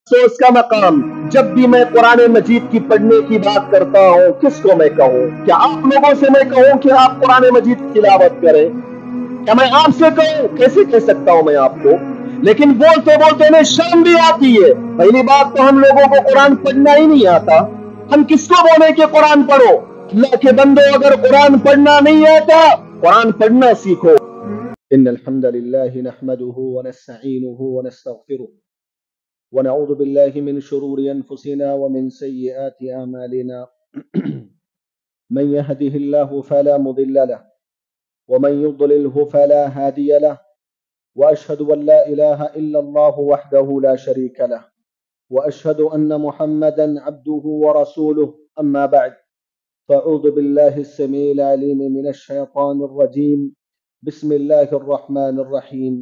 افسوس کا مقام، جب بھی میں قرآن مجید کی پڑھنے کی بات کرتا ہوں کس کو میں کہوں؟ کیا آپ لوگوں سے میں کہوں کہ آپ قرآن مجید کی تلاوت کریں؟ کیا میں آپ سے کہوں؟ کیسے کہہ سکتا ہوں میں آپ کو؟ لیکن بولتے بولتے میں شرم بھی آتی ہے۔ پہلی بات تو ہم لوگوں کو قرآن پڑھنا ہی نہیں آتا، ہم کس کو بولے کہ قرآن پڑھو؟ اللہ کے بندو، اگر قرآن پڑھنا نہیں آتا قرآن پڑھنا سیکھو۔ ان الحمد للہ نحمده ونستعینه ونستغفره ونعوذ بالله من شرور أنفسنا ومن سيئات أعمالنا من يهده الله فلا مضل له ومن يضلله فلا هادي له وأشهد أن لا إله إلا الله وحده لا شريك له وأشهد أن محمدا عبده ورسوله أما بعد فأعوذ بالله السميع العليم من الشيطان الرجيم بسم الله الرحمن الرحيم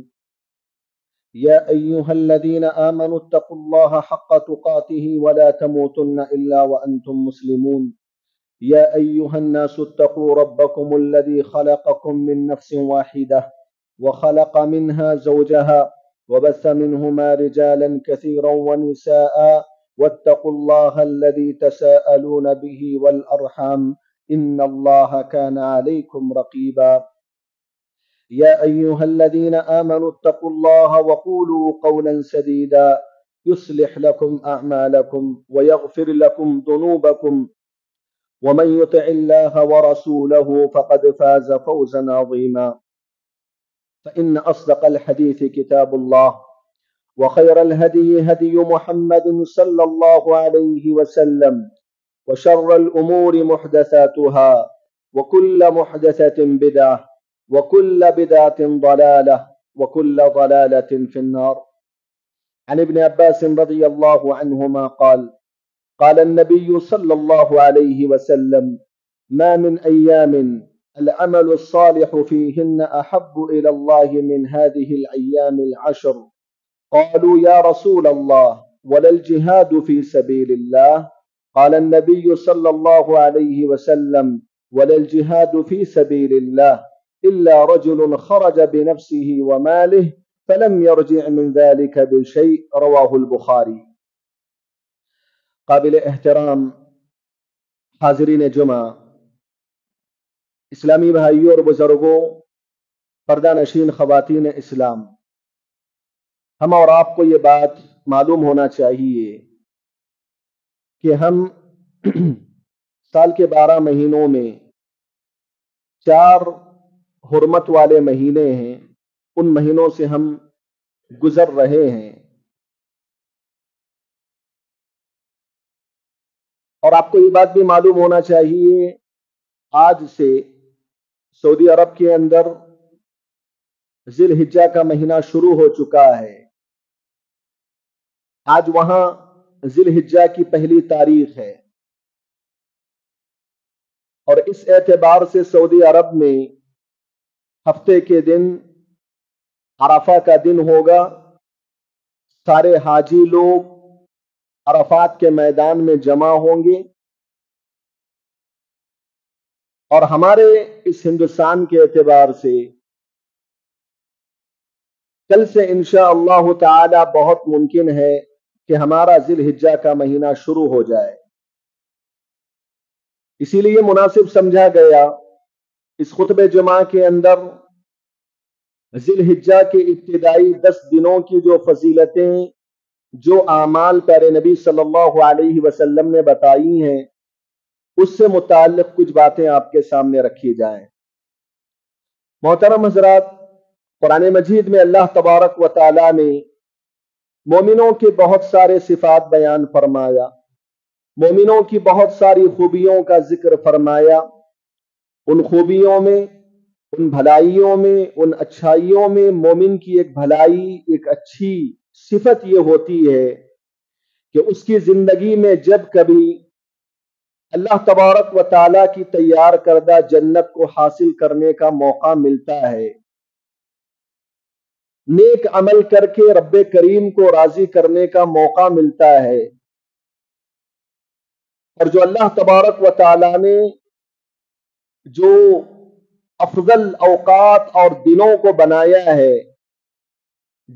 يا أيها الذين آمنوا اتقوا الله حق تقاته ولا تموتن إلا وأنتم مسلمون يا أيها الناس اتقوا ربكم الذي خلقكم من نفس واحدة وخلق منها زوجها وبث منهما رجالا كثيرا ونساء واتقوا الله الذي تساءلون به والأرحام إن الله كان عليكم رقيبا يا أيها الذين آمنوا اتقوا الله وقولوا قولا سديدا يصلح لكم أعمالكم ويغفر لكم ذنوبكم ومن يطع الله ورسوله فقد فاز فوزا عظيما فإن أصدق الحديث كتاب الله وخير الهدي هدي محمد صلى الله عليه وسلم وشر الأمور محدثاتها وكل محدثة بدعة وكل بدعة ضلالة وكل ضلالة في النار عن ابن عباس رضي الله عنهما قال قال النبي صلى الله عليه وسلم ما من أيام العمل الصالح فيهن أحب إلى الله من هذه الأيام العشر قالوا يا رسول الله ولا الجهاد في سبيل الله قال النبي صلى الله عليه وسلم ولا الجهاد في سبيل الله إلا رجل خرج بنفسه وماله فلم يرجع من ذلك بشيء رواه البخاری۔ قابل احترام حاضرین جمعہ، اسلامی بھائیوں اور بزرگوں، پردہ نشین خواتین اسلام، ہم اور آپ کو یہ بات معلوم ہونا چاہیے کہ ہم سال کے 12 مہینوں میں 4 حرمت والے مہینے ہیں، ان مہینوں سے ہم گزر رہے ہیں، اور آپ کو یہ بات بھی معلوم ہونا چاہیے آج سے سعودی عرب کے اندر ذی الحجہ کا مہینہ شروع ہو چکا ہے۔ آج وہاں ذی الحجہ کی پہلی تاریخ ہے، اور اس اعتبار سے سعودی عرب میں ہفتے کے دن عرفہ کا دن ہوگا، سارے حاجی لوگ عرفات کے میدان میں جمع ہوں گے، اور ہمارے اس ہندوستان کے اعتبار سے کل سے انشاءاللہ تعالی بہت ممکن ہے کہ ہمارا ذی الحجہ کا مہینہ شروع ہو جائے۔ اسی لیے مناسب سمجھا گیا اس خطبہ جمعہ کے اندر ذی الحجہ کے ابتدائی 10 دنوں کی جو فضیلتیں، جو اعمال پیارے نبی صلی اللہ علیہ وسلم نے بتائی ہیں، اس سے متعلق کچھ باتیں آپ کے سامنے رکھی جائیں۔ محترم حضرات، قرآن مجید میں اللہ تبارک و تعالی نے مومنوں کے بہت سارے صفات بیان فرمایا، مومنوں کی بہت ساری خوبیوں کا ذکر فرمایا۔ ان خوبیوں میں، ان بھلائیوں میں، ان اچھائیوں میں مومن کی ایک بھلائی، ایک اچھی صفت یہ ہوتی ہے کہ اس کی زندگی میں جب کبھی اللہ تبارک و تعالیٰ کی تیار کردہ جنت کو حاصل کرنے کا موقع ملتا ہے، نیک عمل کر کے رب کریم کو راضی کرنے کا موقع ملتا ہے، اور جو اللہ تبارک و تعالیٰ نے جو افضل اوقات اور دنوں کو بنایا ہے،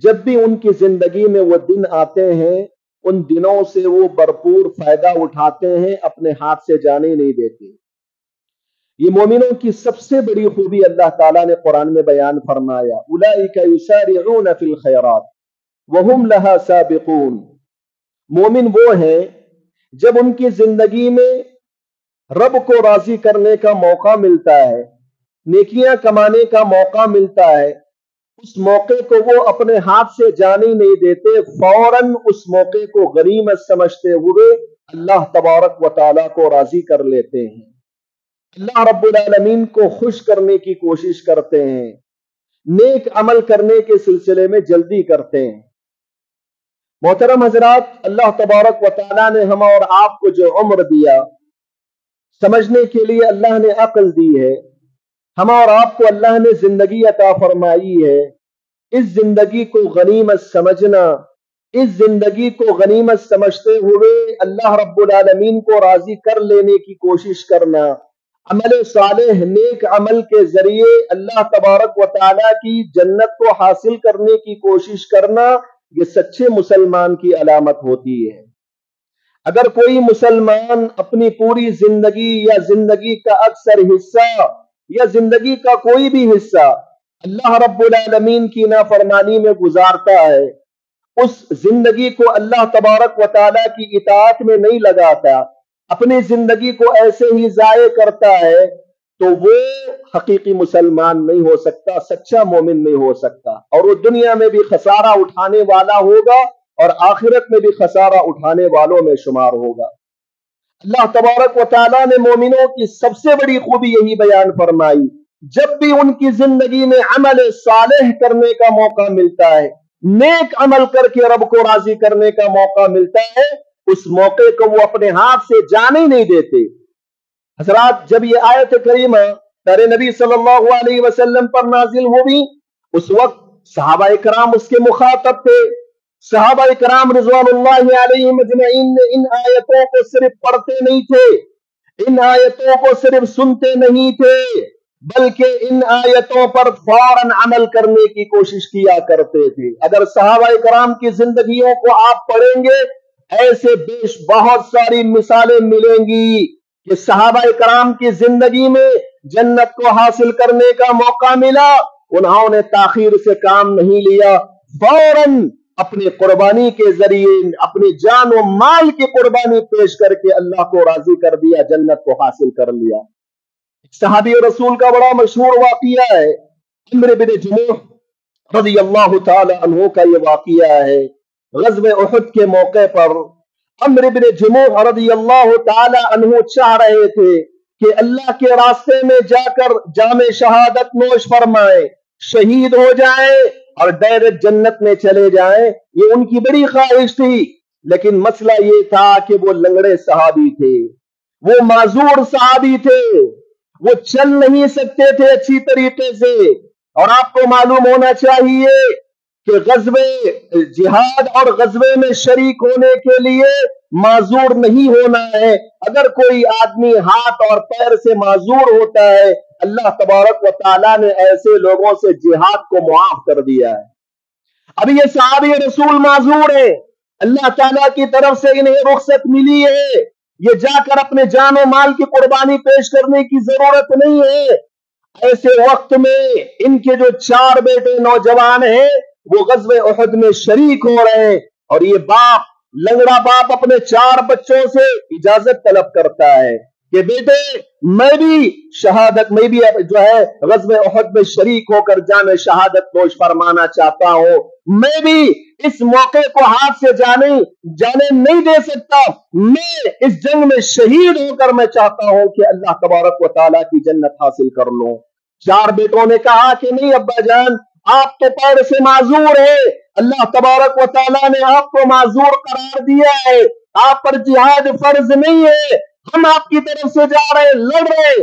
جب بھی ان کی زندگی میں وہ دن آتے ہیں ان دنوں سے وہ بھرپور فائدہ اٹھاتے ہیں، اپنے ہاتھ سے جانے نہیں دیتے۔ یہ مومنوں کی سب سے بڑی خوبی اللہ تعالیٰ نے قرآن میں بیان فرمایا، اولئک یسارعون فی الخیرات وہم لہا سابقون۔ مومن وہ ہیں جب ان کی زندگی میں رب کو راضی کرنے کا موقع ملتا ہے، نیکیاں کمانے کا موقع ملتا ہے، اس موقع کو وہ اپنے ہاتھ سے جانے نہیں دیتے، فوراً اس موقع کو غنیمت سمجھتے ہوئے اللہ تبارک و تعالیٰ کو راضی کر لیتے ہیں، اللہ رب العالمین کو خوش کرنے کی کوشش کرتے ہیں، نیک عمل کرنے کے سلسلے میں جلدی کرتے ہیں۔ محترم حضرات، اللہ تبارک و تعالیٰ نے ہم اور آپ کو جو عمر دیا، سمجھنے کے لیے اللہ نے عقل دی ہے، ہم اور آپ کو اللہ نے زندگی عطا فرمائی ہے، اس زندگی کو غنیمت سمجھنا، اس زندگی کو غنیمت سمجھتے ہوئے اللہ رب العالمین کو راضی کر لینے کی کوشش کرنا، عمل صالح نیک عمل کے ذریعے اللہ تبارک و تعالیٰ کی جنت کو حاصل کرنے کی کوشش کرنا، یہ سچے مسلمان کی علامت ہوتی ہے۔ اگر کوئی مسلمان اپنی پوری زندگی یا زندگی کا اکثر حصہ یا زندگی کا کوئی بھی حصہ اللہ رب العالمین کی نافرمانی میں گزارتا ہے، اس زندگی کو اللہ تبارک و تعالیٰ کی اطاعت میں نہیں لگاتا، اپنی زندگی کو ایسے ہی ضائع کرتا ہے، تو وہ حقیقی مسلمان نہیں ہو سکتا، سچا مومن نہیں ہو سکتا، اور وہ دنیا میں بھی خسارہ اٹھانے والا ہوگا اور آخرت میں بھی خسارہ اٹھانے والوں میں شمار ہوگا۔ اللہ تبارک و تعالیٰ نے مومنوں کی سب سے بڑی خوبی یہی بیان فرمائی، جب بھی ان کی زندگی میں عمل صالح کرنے کا موقع ملتا ہے، نیک عمل کر کے رب کو راضی کرنے کا موقع ملتا ہے، اس موقع کو وہ اپنے ہاتھ سے جانے نہیں دیتے۔ حضرات، جب یہ آیت کریمہ پیارے نبی صلی اللہ علیہ وسلم پر نازل ہوئی، اس وقت صحابہ کرام اس کے مخاطب تھے۔ صحابہ کرام رضوان اللہ علیہم اجمعین نے ان آیتوں کو صرف پڑھتے نہیں تھے، ان آیتوں کو صرف سنتے نہیں تھے، بلکہ ان آیتوں پر فوراً عمل کرنے کی کوشش کیا کرتے تھے۔ اگر صحابہ کرام کی زندگیوں کو آپ پڑھیں گے، ایسے بہت ساری مثالیں ملیں گی کہ صحابہ کرام کی زندگی میں جنت کو حاصل کرنے کا موقع ملا، انہوں نے تاخیر سے کام نہیں لیا، فوراً اپنی قربانی کے ذریعے اپنی جان و مال کی قربانی پیش کر کے اللہ کو راضی کر دیا، جنت کو حاصل کر لیا۔ صحابی رسول کا بڑا مشہور واقعہ ہے، عمرو بن جموح رضی اللہ تعالی عنہ کا یہ واقعہ ہے۔ غزوہ احد کے موقع پر عمرو بن جموح رضی اللہ تعالی عنہ چاہ رہے تھے کہ اللہ کے راستے میں جا کر جام شہادت نوش فرمائے، شہید ہو جائے اور ڈائریکٹ جنت میں چلے جائیں، یہ ان کی بڑی خواہش تھی۔ لیکن مسئلہ یہ تھا کہ وہ لنگڑے صحابی تھے، وہ معذور صحابی تھے، وہ چل نہیں سکتے تھے اچھی طریقے سے، اور آپ کو معلوم ہونا چاہیے کہ غزوے جہاد اور غزوے میں شریک ہونے کے لیے معذور نہیں ہونا ہے۔ اگر کوئی آدمی ہاتھ اور پیر سے معذور ہوتا ہے، اللہ تبارک و تعالیٰ نے ایسے لوگوں سے جہاد کو معاف کر دیا ہے۔ اب یہ صحابی رسول معذور ہیں، اللہ تعالیٰ کی طرف سے انہیں رخصت ملی ہے، یہ جا کر اپنے جان و مال کی قربانی پیش کرنے کی ضرورت نہیں ہے۔ ایسے وقت میں ان کے جو 4 بیٹے نوجوان ہیں وہ غزوہ احد میں شریک ہو رہے ہیں، اور یہ باپ، لنگڑا باپ، اپنے 4 بچوں سے اجازت طلب کرتا ہے کہ بیٹے میں بھی جو ہے غزوہ احد میں شریک ہو کر جام شہادت نوش فرمانا چاہتا ہوں، میں بھی اس موقع کو ہاتھ سے جانے نہیں دے سکتا، میں اس جنگ میں شہید ہو کر میں چاہتا ہوں کہ اللہ تبارک و تعالیٰ کی جنت حاصل کر لوں۔ 4 بیٹوں نے کہا کہ نہیں ابا جان، آپ تو پیر سے معذور ہیں، اللہ تبارک و تعالیٰ نے آپ کو معذور قرار دیا ہے، آپ پر جہاد فرض نہیں ہے، ہم آپ کی طرف سے جا رہے لڑ رہے۔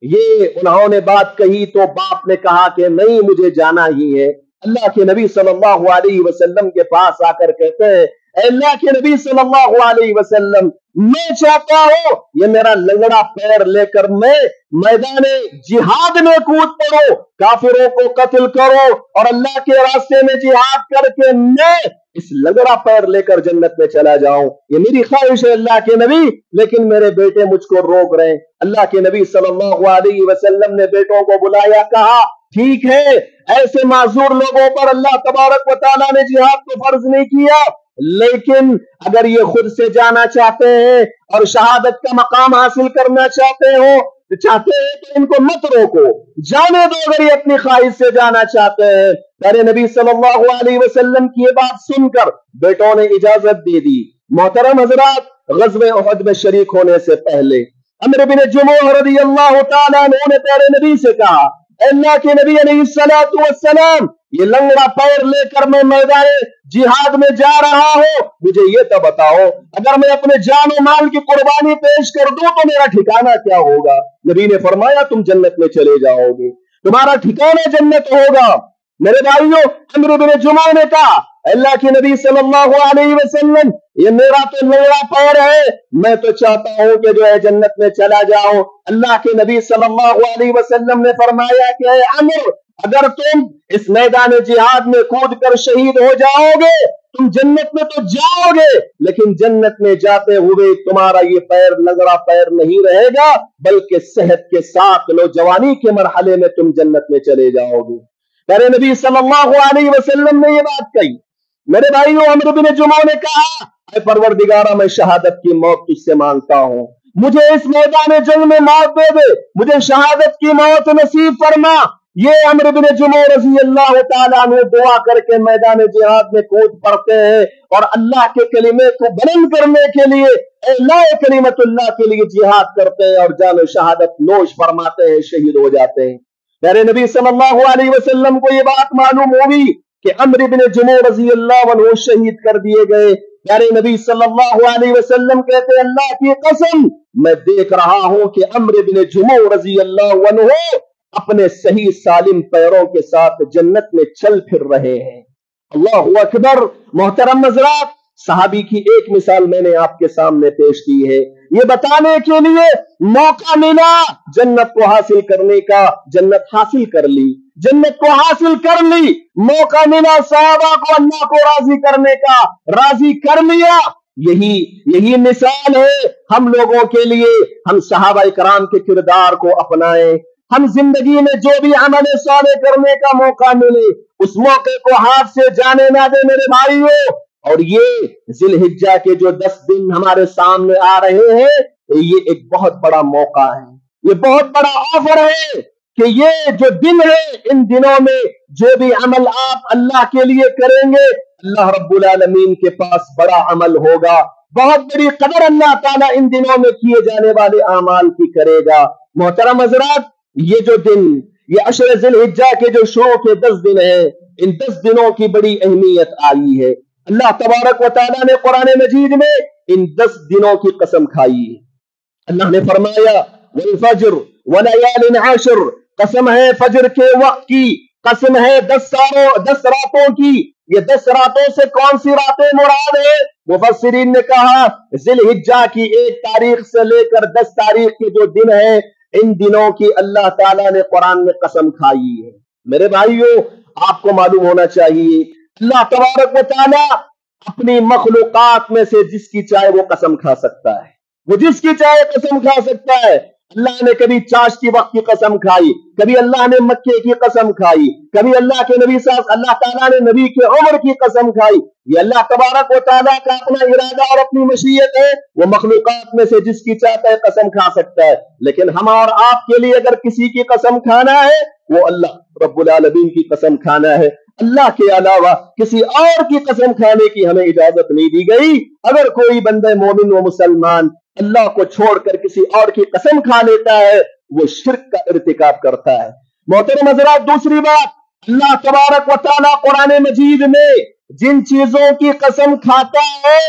یہ انہوں نے بات کہی تو باپ نے کہا کہ نہیں، مجھے جانا ہی ہے۔ اللہ کے نبی صلی اللہ علیہ وسلم کے پاس آ کر کہتے ہیں، اے اللہ کے نبی صلی اللہ علیہ وسلم، میں چاہتا ہوں یہ میرا لنگڑا پیر لے کر میں میدان جہاد میں کود پڑو، کافروں کو قتل کرو اور اللہ کے راستے میں جہاد کر کے میں اس लंगड़ा पैर लेकर जन्नत में चला जाऊं, ये मेरी ख्वाहिश है अल्लाह के नबी, लेकिन मेरे बेटे मुझको रोक रहे हैं। अल्लाह के नबी सल्लल्लाहु अलैहि वसल्लम ने बेटों को बुलाया, कहा ठीक है, ऐसे माजूर लोगों पर अल्लाह तबारक व तआला ने जिहाद को फर्ज नहीं किया, लेकिन अगर ये खुद से जाना चाहते हैं और शहादत का मकाम हासिल करना चाहते हैं तो इनको मत रोको, जाने दो अगर ये अपनी ख्वाहिश से जाना चाहते हैं। प्यारे नबी सल्लल्लाहु अलैहि वसल्लम की ये बात सुनकर बेटों ने इजाजत दे दी। मोहतरम हजरात, ग़ज़वे उहद में शरीक होने से पहले अम्र बिन जुमूह रज़ियल्लाहु ताला अन्हु ने प्यारे नबी से कहा, अल्लाह के नबी अलैहिस्सलातु वस्सलाम, ये लंगड़ा पैर लेकर मैं मैदान जिहाद में जा रहा हूं, मुझे ये तो बताओ, अगर मैं अपने जान और माल की कुर्बानी पेश कर दूं तो मेरा ठिकाना क्या होगा? नबी ने फरमाया, तुम जन्नत में चले जाओगे, तुम्हारा ठिकाना जन्नत होगा। मेरे भाइयों, अम्र बिन जुमूह ने कहा, अल्लाह के नबी सल्लल्लाहु अलैहि वसल्लम, ये मेरा तो लंगड़ा पैर है, मैं तो चाहता हूं कि जो है जन्नत में चला जाऊं। अल्लाह के नबी सल्लल्लाहु अलैहि वसल्लम ने फरमाया कि अम्र, अगर तुम इस मैदान जिहाद में कूद कर शहीद हो जाओगे, तुम जन्नत में तो जाओगे, लेकिन जन्नत में जाते हुए तुम्हारा ये पैर लंगड़ा पैर नहीं रहेगा, बल्कि सेहत के साथ नौजवानी के मरहले में तुम जन्नत में चले जाओगे। प्यारे नबी सल्लल्लाहु अलैहि वसल्लम ने ये बात कही। मेरे भाइयों, अम्र बिन जुमूह ने कहा, ऐ परवरदिगारा, मैं शहादत की मौत तुझसे मांगता हूं, मुझे इस मैदान जंग में मौत दे दे, मुझे शहादत की मौत नसीब फरमा। ये अम्र बिन जुमूह रज़ियल्लाहु ताला अन्हु दुआ करके मैदान जिहाद में कूद पड़ते हैं और अल्लाह के कलीमे को बुलंद करने के लिए, एलाए कलीमतुल्लाह के लिए जिहाद करते हैं और जान शहादत नोश फरमाते हैं, शहीद हो जाते हैं। प्यारे नबी सल्लल्लाहु अलैहि वसल्लम को ये बात मालूम हुई कि अम्र बिन जुमूह रज़ियल्लाहु अन्हु शहीद कर दिए गए। प्यारे नबी सल्लल्लाहु अलैहि वसल्लम कहते हैं, अल्लाह की कसम, मैं देख रहा हूं कि अम्र बिन जुमूह रज़ियल्लाहु अन्हु अपने सही सालिम पैरों के साथ जन्नत में चल फिर रहे हैं। अल्लाहु अकबर। मोहतरम हज़रात, सहाबी की एक मिसाल मैंने आपके सामने पेश की है, ये बताने के लिए मौका मिला जन्नत को हासिल करने का, जन्नत हासिल कर ली, जन्नत को हासिल कर ली, मौका मिला सहाबा को अल्लाह को राजी करने का, राजी कर लिया। यही मिसाल है हम लोगों के लिए। हम सहाबा इकराम के किरदार को अपनाएं, हम जिंदगी में जो भी अमल साले करने का मौका मिले उस मौके को हाथ से जाने ना दे मेरे भाइयों। और ये जिलहिज्जा के जो 10 दिन हमारे सामने आ रहे हैं, ये एक बहुत बड़ा मौका है, ये बहुत बड़ा ऑफर है कि ये जो दिन है, इन दिनों में जो भी अमल आप अल्लाह के लिए करेंगे, अल्लाह रब्बुल आलमीन के पास बड़ा अमल होगा, बहुत बड़ी कदर अल्लाह ताला इन दिनों में किए जाने वाले अमाल की करेगा। मोहतरम हज़रात, ये जो दिन, ये अशर जिलहिज्जा के जो शुरू के 10 दिन हैं, इन 10 दिनों की बड़ी अहमियत आई है। अल्लाह तबारक व तआला ने कुरान मजीद में इन 10 दिनों की कसम खाई है। अल्लाह ने फरमाया, वल फज्र व लयालिन अश्र, कसम है फज्र के वक्त की, कसम है 10 रातों की। ये 10 रातों से कौन सी रातें मुराद है? मुफस्सिरीन ने कहा, जिलहिज्जा की 1 तारीख से लेकर 10 तारीख के जो दिन है, इन दिनों की अल्लाह ताला ने कुरान में कसम खाई है। मेरे भाइयों, आपको मालूम होना चाहिए, अल्लाह तबारक व तआला अपनी मखलूकात में से जिसकी चाहे वो कसम खा सकता है, वो जिसकी चाहे कसम खा सकता है। अल्लाह ने कभी चाश्ती वक्त की कसम खाई, कभी अल्लाह ने मक्के की कसम खाई, कभी अल्लाह ताला ने नबी के उम्र की कसम खाई। ये अल्लाह तबारक व तआला का अपना इरादा और अपनी मशीयत है, वो मखलूकात में से जिसकी चाहता है कसम खा सकता है। लेकिन हम और आपके लिए अगर किसी की कसम खाना है, वो अल्लाह रब्बुल आलमीन की कसम खाना है। अल्लाह के अलावा किसी और की कसम खाने की हमें इजाजत नहीं दी गई। अगर कोई बंदे मोमिन व मुसलमान अल्लाह को छोड़कर किसी और की कसम खा लेता है, वो शिर्क का इर्तिकाब करता है। मोहतरम हज़रात, दूसरी बात, अल्लाह तबारक व तआला कुरान मजीद में जिन चीजों की कसम खाता है,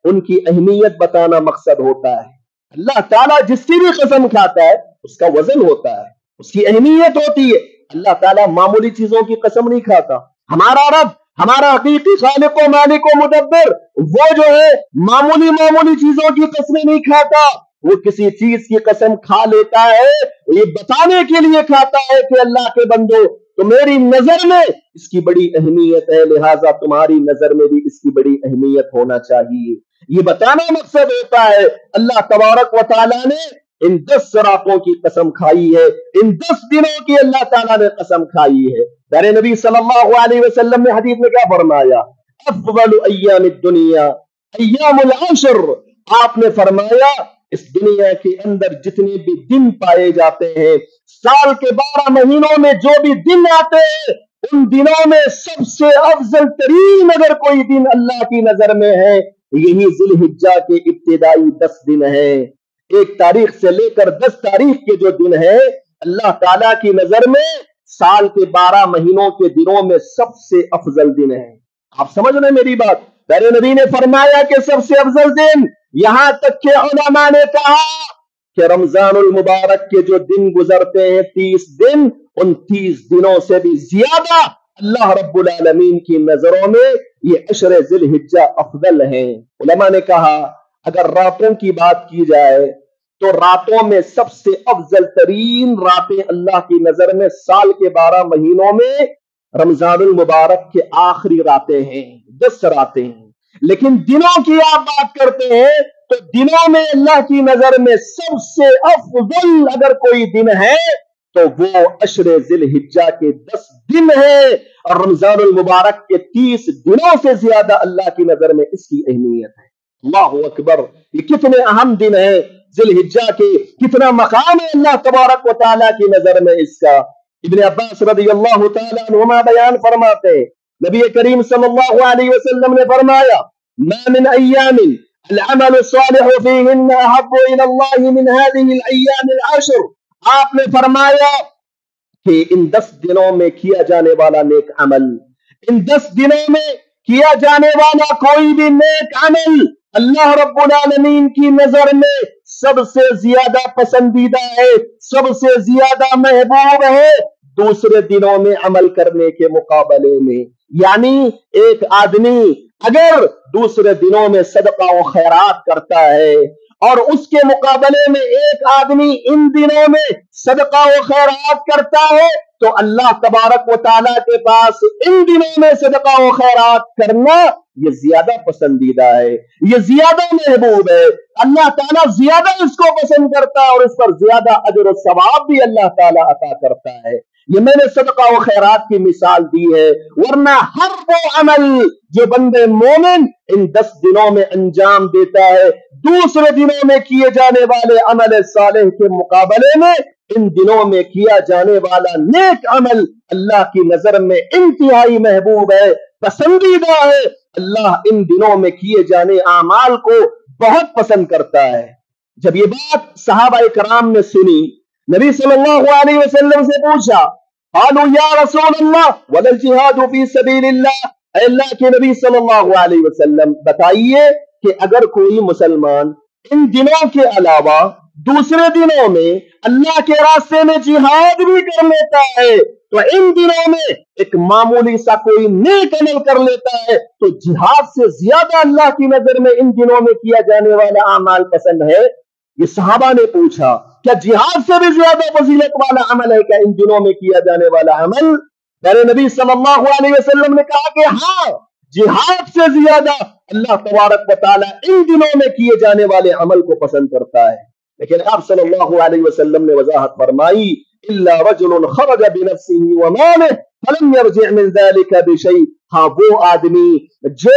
उनकी अहमियत बताना मकसद होता है। अल्लाह ताला जिसकी भी कसम खाता है, उसका वजन होता है, उसकी अहमियत होती है। अल्लाह ताला मामूली चीजों की कसम नहीं खाता। हमारा रब, हमारा हकीकी खालिक व मालिक व मुदब्बिर, वो जो है मामूली चीजों की कसमें नहीं खाता। वो किसी चीज की कसम खा लेता है, ये बताने के लिए खाता है कि अल्लाह के बंदो, تو میری نظر میں اس کی بڑی اہمیت ہے، لہٰذا تمہاری نظر میں بھی اس کی بڑی اہمیت ہونا چاہیے۔ یہ بتانا مقصد ہوتا ہے اللہ تبارک و تعالیٰ نے ان 10 راتوں کی قسم کھائی ہے، ان 10 دنوں کی اللہ تعالیٰ نے قسم کھائی ہے۔ پیارے نبی صلی اللہ علیہ وسلم نے حدیث میں کیا فرمایا؟ افضل ایام الدنیا ایام العشر، آپ نے فرمایا اس دنیا کے اندر جتنے بھی دن پائے جاتے ہیں، سال کے 12 مہینوں میں جو بھی دن آتے ہیں، ان دنوں میں سب سے افضل ترین اگر کوئی دن اللہ کی نظر میں ہے، یہی ذی الحجہ کے ابتدائی 10 دن ہیں۔ 1 تاریخ سے لے کر 10 تاریخ کے جو دن ہیں، اللہ تعالیٰ کی نظر میں سال کے 12 مہینوں کے دنوں میں سب سے افضل دن ہیں۔ آپ سمجھ رہے ہیں میری بات؟ پیارے نبی نے فرمایا کہ سب سے افضل دن، یہاں تک کہ علماء نے کہا کہ رمضان المبارک کے جو دن گزرتے ہیں 30 دن، ان 30 دنوں سے بھی زیادہ اللہ رب العالمین کی نظروں میں یہ عشر ذی الحجہ افضل ہیں۔ علماء نے کہا اگر راتوں کی بات کی جائے تو راتوں میں سب سے افضل ترین راتیں اللہ کی نظر میں سال کے 12 مہینوں میں رمضان المبارک کے آخری راتیں ہیں، 10 راتیں ہیں۔ لیکن دنوں کی آپ بات کرتے ہیں تو دنوں میں اللہ کی نظر میں سب سے افضل اگر کوئی دن ہے تو وہ عشر ذی الحجہ کے 10 دن ہے، اور رمضان المبارک کے 30 دنوں سے زیادہ اللہ کی نظر میں اس کی اہمیت ہے۔ اللہ اکبر، یہ کتنے اہم دن ہیں ذی الحجہ کے، کتنا مقام ہے اللہ تبارک و تعالیٰ کی نظر میں اس کا۔ ابن عباس رضی اللہ تعالیٰ عنہما بیان فرماتے ہیں، نبی کریم صلی اللہ علیہ وسلم نے فرمایا ما من ایام العمل الصالح فیہن احب الی اللہ من هذه الایام العشر، آپ نے فرمایا کہ ان 10 دنوں میں کیا جانے والا نیک عمل، ان 10 دنوں میں کیا جانے والا کوئی بھی نیک عمل اللہ رب العالمین کی نظر میں سب سے زیادہ پسندیدہ ہے، سب سے زیادہ محبوب ہے دوسرے دنوں میں عمل کرنے کے مقابلے میں۔ یعنی ایک آدمی اگر دوسرے دنوں میں صدقہ و خیرات کرتا ہے اور اس کے مقابلے میں ایک آدمی ان دنوں میں صدقہ و خیرات کرتا ہے تو اللہ تبارک و تعالیٰ کے پاس ان دنوں میں صدقہ و خیرات کرنا یہ زیادہ پسندیدہ ہے، یہ زیادہ محبوب ہے، اللہ تعالیٰ زیادہ اس کو پسند کرتا ہے اور اس پر زیادہ اجر و ثواب بھی اللہ تعالیٰ عطا کرتا ہے۔ یہ میں نے صدقہ و خیرات کی مثال دی ہے، ورنہ ہر وہ عمل جو بندے مومن ان 10 دنوں میں انجام دیتا ہے دوسرے دنوں میں کیے جانے والے عمل صالح کے مقابلے میں ان دنوں میں کیا جانے والا نیک عمل اللہ کی نظر میں انتہائی محبوب ہے، پسندیدہ ہے۔ اللہ ان دنوں میں کیے جانے اعمال کو بہت پسند کرتا ہے۔ جب یہ بات صحابہ کرام نے سنی، نبی صلی اللہ علیہ وسلم سے پوچھا، قالوا یا رسول اللہ ولا الجہاد فی سبیل اللہ، اے اللہ کے نبی صلی اللہ علیہ وسلم بتائیے کہ اگر کوئی مسلمان ان دنوں کے علاوہ دوسرے دنوں میں اللہ کے راستے میں جہاد بھی کر لیتا ہے تو ان دنوں میں ایک معمولی سا کوئی نیک عمل کر لیتا ہے تو جہاد سے زیادہ اللہ کی نظر میں ان دنوں میں کیا جانے والا اعمال پسند ہے؟ یہ صحابہ نے پوچھا کیا جہاد سے بھی زیادہ فضیلت والا عمل ہے کیا ان دنوں میں کیا جانے والا عمل؟ میرے نبی صلی اللہ علیہ وسلم نے کہا کہ ہاں، جہاد سے زیادہ اللہ تبارک و تعالیٰ ان دنوں میں کیے جانے والے عمل کو پسند کرتا ہے۔ لیکن آپ صلی اللہ علیہ وسلم نے وضاحت فرمائی الا رجل خرج بنفسه وماله فلم يرجع من ذلك بشيء، ہاں وہ آدمی جو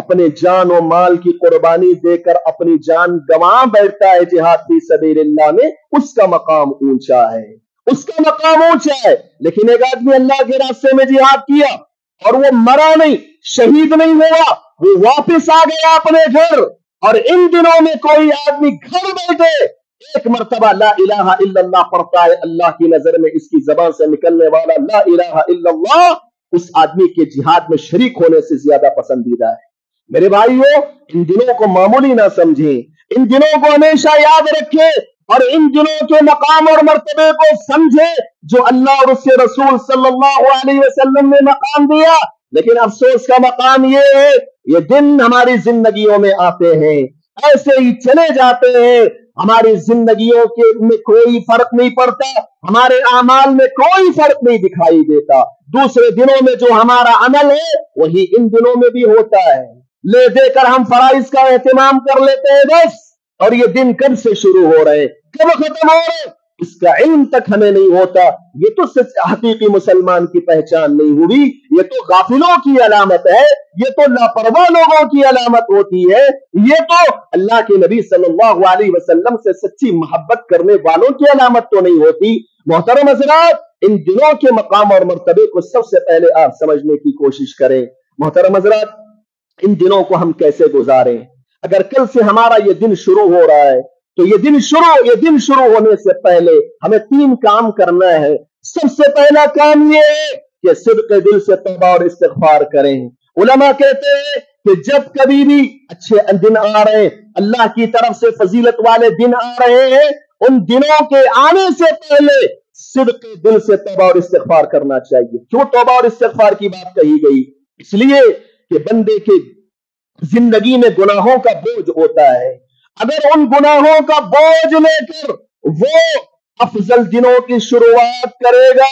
اپنے جان و مال کی قربانی دے کر اپنی جان گنوا بیٹھتا ہے جہاد فی سبیل اللہ میں، اس کا مقام اونچا ہے، اس کا مقام اونچا ہے۔ لیکن ایک آدمی اللہ کے راستے میں جہاد کیا اور وہ مرا نہیں، شہید نہیں ہوا، وہ واپس آ گیا اپنے گھر، اور ان دنوں میں کوئی آدمی گھر بیٹھے ایک مرتبہ لا الہ الا اللہ پڑھتا ہے، اللہ کی نظر میں اس کی زبان سے نکلنے والا لا الہ الا اللہ اس آدمی کے جہاد میں شریک ہونے سے زیادہ پسندیدہ ہے۔ میرے بھائیو، ان دنوں کو معمولی نہ سمجھیں، ان دنوں کو ہمیشہ یاد رکھیں اور ان دنوں کے مقام اور مرتبے کو سمجھیں جو اللہ اور اس کے رسول صلی اللہ علیہ وسلم نے مقام دیا۔ لیکن افسوس کا مقام یہ ہے، یہ دن ہماری زندگیوں میں آتے ہیں، ایسے ہی چلے جاتے ہیں، ہماری زندگیوں کے میں کوئی فرق نہیں پڑتا، ہمارے اعمال میں کوئی فرق نہیں دکھائی دیتا۔ دوسرے دنوں میں جو ہمارا عمل ہے وہی ان دنوں میں بھی ہوتا ہے، لے دے کر ہم فرائض کا اہتمام کر لیتے ہیں بس، اور یہ دن کب سے شروع ہو رہے ہیں، کب ختم ہو رہے ہیں، اس کا علم تک ہمیں نہیں ہوتا۔ یہ تو حقیقی مسلمان کی پہچان نہیں ہوئی، یہ تو غافلوں کی علامت ہے، یہ تو لاپرواہ لوگوں کی علامت ہوتی ہے، یہ تو اللہ کے نبی صلی اللہ علیہ وسلم سے سچی محبت کرنے والوں کی علامت تو نہیں ہوتی۔ محترم حضرات، ان دنوں کے مقام اور مرتبے کو سب سے پہلے آپ سمجھنے کی کوشش کریں۔ محترم حضرات، ان دنوں کو ہم کیسے گزاریں؟ اگر کل سے ہمارا یہ دن شروع ہو رہا ہے تو یہ دن شروع ہونے سے پہلے ہمیں 3 کام کرنا ہے۔ سب سے پہلا کام یہ ہے کہ صدق دل سے توبہ اور استغفار کریں۔ علماء کہتے ہیں کہ جب کبھی بھی اچھے دن آ رہے ہیں، اللہ کی طرف سے فضیلت والے دن آ رہے ہیں، ان دنوں کے آنے سے پہلے صدق دل سے توبہ اور استغفار کرنا چاہیے۔ کیوں توبہ اور استغفار کی بات کہی گئی؟ اس لیے کہ بندے کے زندگی میں گناہوں کا بوجھ ہوتا ہے، اگر ان گناہوں کا بوجھ لے کر وہ افضل دنوں کی شروعات کرے گا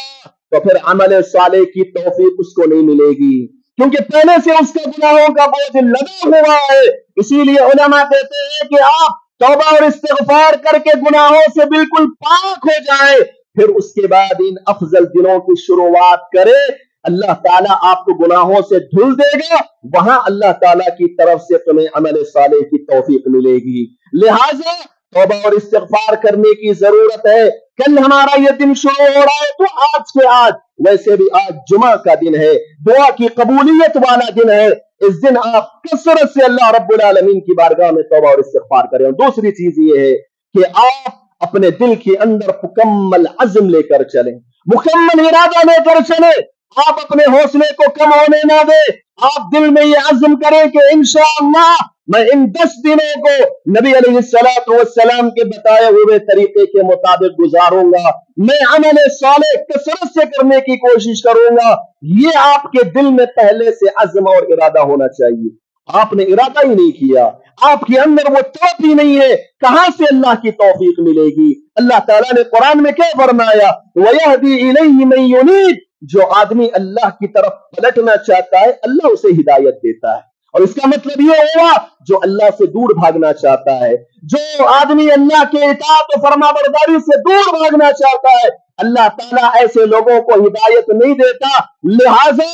تو پھر عمل صالح کی توفیق اس کو نہیں ملے گی، کیونکہ پہلے سے اس کا گناہوں کا بوجھ لگا ہوا ہے۔ اسی لیے علماء کہتے ہیں کہ آپ توبہ اور استغفار کر کے گناہوں سے بالکل پاک ہو جائیں، پھر اس کے بعد ان افضل دنوں کی شروعات کرے، اللہ تعالیٰ آپ کو گناہوں سے دھل دے گا، وہاں اللہ تعالیٰ کی طرف سے تمہیں عمل صالح کی توفیق ملے گی۔ لہٰذا توبہ اور استغفار کرنے کی ضرورت ہے۔ کل ہمارا یہ دن شروع ہو رہا ہے تو آج کے آج، ویسے بھی آج جمعہ کا دن ہے، دعا کی قبولیت والا دن ہے، اس دن آپ کثرت سے اللہ رب العالمین کی بارگاہ میں توبہ اور استغفار کریں۔ اور دوسری چیز یہ ہے کہ آپ اپنے دل کے اندر مکمل عزم لے کر چلیں، مکمل ارادہ لے کر چلیں، آپ اپنے حوصلے کو کم ہونے نہ دیں، آپ دل میں یہ عزم کریں کہ انشاءاللہ میں ان 10 دنوں کو نبی علیہ السلام کے بتائے ہوئے طریقے کے مطابق گزاروں گا، میں عمل صالح کثرت سے کرنے کی کوشش کروں گا۔ یہ آپ کے دل میں پہلے سے عزم اور ارادہ ہونا چاہیے۔ آپ نے ارادہ ہی نہیں کیا، آپ کے اندر وہ طاقت ہی نہیں ہے، کہاں سے اللہ کی توفیق ملے گی؟ اللہ تعالیٰ نے قرآن میں کیا فرمایا؟ وَيَهْدِي إِلَيْهِ مَن يُنِيبُ، جو آدمی اللہ کی طرف پلٹنا چاہتا ہے اللہ اسے ہدایت دیتا ہے، اور اس کا مطلب یہ ہوا جو اللہ سے دور بھاگنا چاہتا ہے، جو آدمی اللہ کے اطاعت و فرما برداری سے دور بھاگنا چاہتا ہے، اللہ تعالیٰ ایسے لوگوں کو ہدایت نہیں دیتا۔ لہٰذا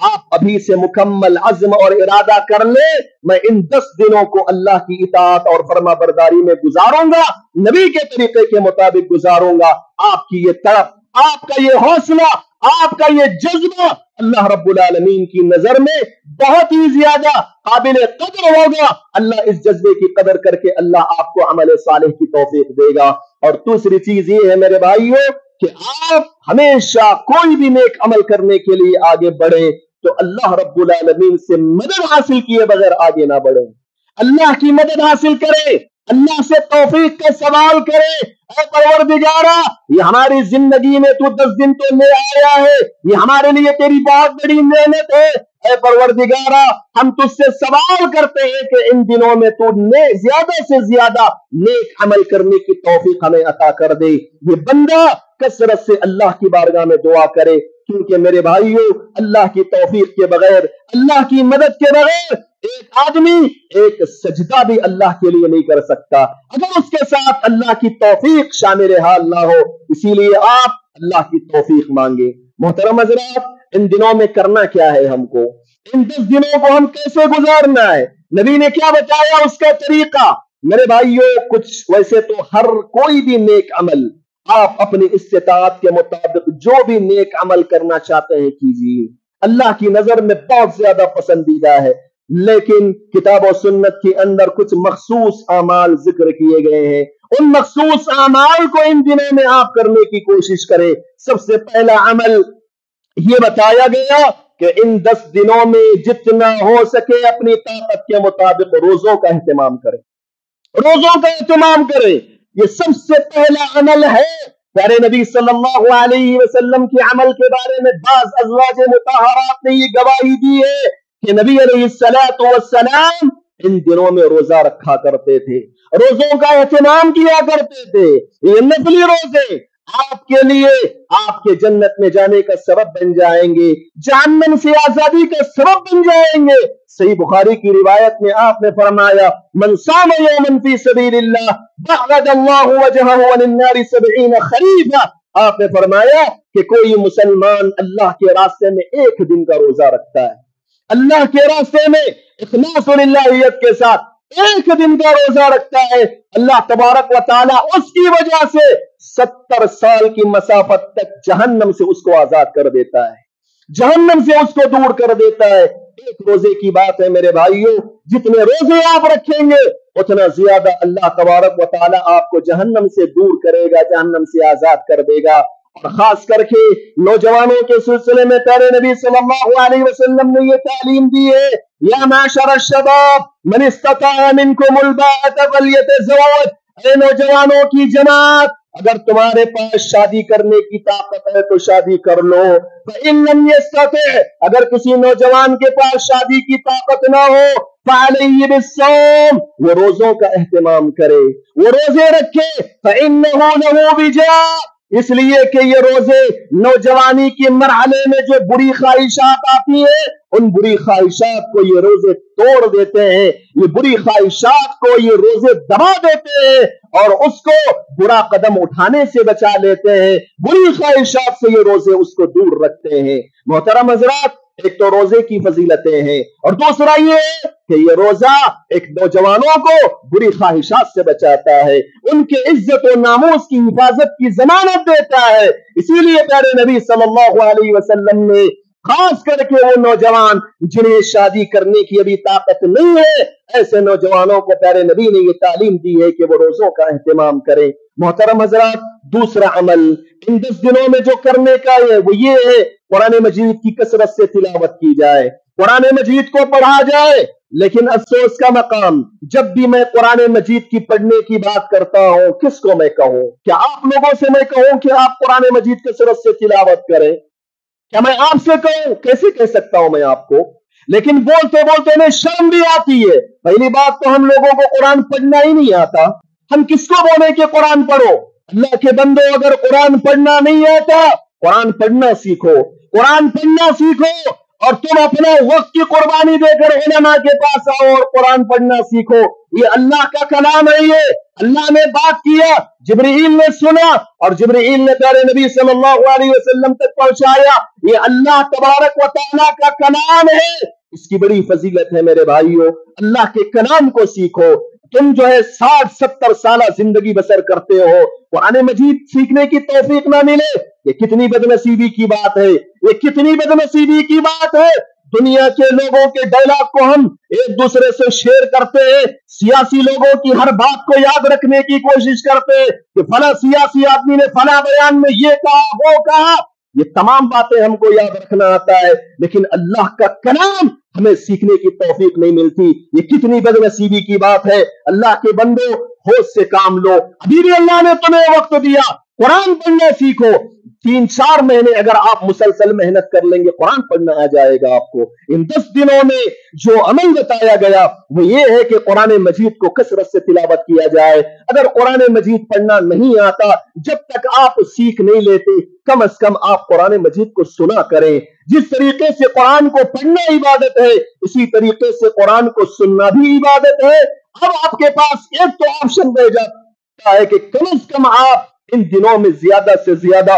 آپ ابھی سے مکمل عزم اور ارادہ کر لیں، میں ان 10 دنوں کو اللہ کی اطاعت اور فرما برداری میں گزاروں گا، نبی کے طریقے کے مطابق گزاروں گا۔ آپ کی یہ طرف، آپ کا یہ حوصلہ، آپ کا یہ جذبہ اللہ رب العالمین کی نظر میں بہت ہی زیادہ قابل قدر ہوگا۔ اللہ اس جذبے کی قدر کر کے اللہ آپ کو عمل صالح کی توفیق دے گا۔ اور دوسری چیز یہ ہے میرے بھائیوں کہ آپ ہمیشہ کوئی بھی نیک عمل کرنے کے لیے آگے بڑھیں تو اللہ رب العالمین سے مدد حاصل کیے بغیر آگے نہ بڑھیں، اللہ کی مدد حاصل کریں، اللہ سے توفیق کا سوال کرے، اے پروردگارا یہ ہماری زندگی میں تو 10 دن تو لے آیا ہے، یہ ہمارے لیے تیری بہت بڑی نعمت ہے، اے پروردگارا ہم تجھ سے سوال کرتے ہیں کہ ان دنوں میں تو زیادہ سے زیادہ نیک عمل کرنے کی توفیق ہمیں عطا کر دے۔ یہ بندہ کثرت سے اللہ کی بارگاہ میں دعا کرے، کیونکہ میرے بھائیوں اللہ کی توفیق کے بغیر، اللہ کی مدد کے بغیر ایک آدمی ایک سجدہ بھی اللہ کے لیے نہیں کر سکتا اگر اس کے ساتھ اللہ کی توفیق شامل حال نہ ہو۔ اسی لیے آپ اللہ کی توفیق مانگے۔ محترم حضرات، ان دنوں میں کرنا کیا ہے؟ ہم کو ان 10 دنوں کو ہم کیسے گزارنا ہے؟ نبی نے کیا بتایا اس کا طریقہ؟ میرے بھائیوں کچھ ویسے تو ہر کوئی بھی نیک عمل آپ اپنی استطاعت کے مطابق جو بھی نیک عمل کرنا چاہتے ہیں کیجیے، اللہ کی نظر میں بہت زیادہ پسندیدہ ہے، لیکن کتاب و سنت کے اندر کچھ مخصوص اعمال ذکر کیے گئے ہیں، ان مخصوص اعمال کو ان دنوں میں آپ کرنے کی کوشش کریں۔ سب سے پہلا عمل یہ بتایا گیا کہ ان 10 دنوں میں جتنا ہو سکے اپنی طاقت کے مطابق روزوں کا اہتمام کریں، روزوں کا اہتمام کریں۔ یہ سب سے پہلا عمل ہے۔ پیارے نبی صلی اللہ علیہ وسلم کے عمل کے بارے میں بعض ازواج مطہرات نے یہ گواہی دی ہے کہ نبی علیہ السلام इन दिनों में रोजा रखा करते थे, रोजों का एहतमाम किया करते थे। ये नफली रोजे आपके लिए आपके जन्नत में जाने का सबब बन जाएंगे, जहन्नम से आजादी का सबब बन जाएंगे। सही बुखारी की रिवायत में आपने फरमाया, मन साम यौमन फी सबीलिल्लाह बअदल्लाहु वजहहु अनिन्नारि 70 खरीफा। आपने फरमाया कि कोई मुसलमान अल्लाह के रास्ते में एक दिन का रोजा रखता है, अल्लाह के रास्ते में इखलास और लिल्लाहियत के साथ एक दिन का रोजा रखता है, अल्लाह तबारक व तआला उसकी वजह से 70 साल की मसाफत तक जहन्नम से उसको आजाद कर देता है, जहन्नम से उसको दूर कर देता है। एक रोजे की बात है मेरे भाइयों, जितने रोजे आप रखेंगे उतना ज्यादा अल्लाह तबारक व तआला आपको जहन्नम से दूर करेगा, जहन्नम से आजाद कर देगा। और खास करके नौजवानों के सिलसिले में प्यारे नबी सल्लल्लाहु अलैहि वसल्लम ने ये तालीम दी है, या माशर अश-शबाब मन इस्तता मिनकुमुल बाअत फल्यतज़व्वज। ऐ नौजवानों की जमात, अगर तुम्हारे पास शादी करने की ताकत है तो शादी कर लो। फ़इन लम यस्तति, अगर किसी नौजवान के पास शादी की ताकत ना हो फ़अलैहि बिस्सौम, वो रोजों का एहतमाम करे, वो रोजे रखे। फ़इन्नहु लहू विजा, इसलिए कि ये रोजे नौजवानी के मरहले में जो बुरी ख्वाहिशात आती है, उन बुरी ख्वाहिशात को ये रोजे तोड़ देते हैं, ये बुरी ख्वाहिशात को ये रोजे दबा देते हैं और उसको बुरा कदम उठाने से बचा लेते हैं, बुरी ख्वाहिशात से ये रोजे उसको दूर रखते हैं। मोहतरम हज़रात, एक तो रोजे की फजीलतें हैं और दूसरा ये कि ये रोजा एक नौजवानों को बुरी ख्वाहिशात से बचाता है, उनके इज्जत और नामूस की हिफाजत की जमानत देता है। इसीलिए प्यारे नबी सल्लल्लाहु अलैहि वसल्लम ने खास करके वो नौजवान जिन्हें शादी करने की अभी ताकत नहीं है, ऐसे नौजवानों को प्यारे नबी ने ये तालीम दी है कि वो रोजों का एहतमाम करें। मोहतरम हज़रात, दूसरा अमल इन 10 दिनों में जो करने का है वो ये है, कुरान मजीद की कसरत से तिलावत की जाए, कुरान मजीद को पढ़ा जाए। लेकिन अफसोस का मकाम, जब भी मैं कुरान मजीद की पढ़ने की बात करता हूं, किसको मैं कहूं? क्या आप लोगों से मैं कहूं कि आप कुरान मजीद कसरत से तिलावत करें? क्या मैं आपसे कहूं? कैसे कह सकता हूं मैं आपको? लेकिन बोलते बोलते में शर्म भी आती है। पहली बात तो हम लोगों को कुरान पढ़ना ही नहीं आता, हम किसको बोले कि कुरान पढ़ो? अल्लाह के बंदो, अगर कुरान पढ़ना नहीं आता, कुरान पढ़ना सीखो, कुरान पढ़ना सीखो और तुम अपना वक्त की कुर्बानी देकर उलमा के पास आओ और कुरान पढ़ना सीखो। ये अल्लाह का कलाम है, ये अल्लाह ने बात किया, जिब्रील ने सुना और जिब्रील ने प्यारे नबी सल्लल्लाहु अलैहि वसल्लम तक पहुंचाया। ये अल्लाह तबारक व तआला का कलाम है, इसकी बड़ी फजीलत है मेरे भाइयों। अल्लाह के कलाम को सीखो। तुम जो है 60-70 साल जिंदगी बसर करते हो, कुरान मजीद सीखने की तौफीक ना मिले, ये कितनी बदनसीबी की बात है, ये कितनी बदनसीबी की बात है। दुनिया के लोगों के डायलॉग को हम एक दूसरे से शेयर करते हैं, सियासी लोगों की हर बात को याद रखने की कोशिश करते हैं कि फला सियासी आदमी ने फला बयान में ये कहा वो कहा। ये तमाम बातें हमको याद रखना आता है, लेकिन अल्लाह का कलाम हमें सीखने की तौफीक नहीं मिलती। ये कितनी बदनसीबी की बात है। अल्लाह के बंदो, होश से काम लो। अभी भी अल्लाह ने तुम्हें वक्त दिया, कुरान पढ़ना सीखो। 3-4 महीने अगर आप मुसलसल मेहनत कर लेंगे, कुरान पढ़ना आ जाएगा आपको। इन 10 दिनों में जो अमल बताया गया वो ये है कि कुरान मजीद को कसरत से तिलावत किया जाए। अगर कुरान मजीद पढ़ना नहीं आता, जब तक आप सीख नहीं लेते, कम से कम आप कुरान मजीद को सुना करें। जिस तरीके से कुरान को पढ़ना इबादत है, इसी तरीके से कुरान को सुनना भी इबादत है। अब आपके पास एक तो ऑप्शन रह जाता है कि कम से कम आप इन दिनों में ज्यादा से ज्यादा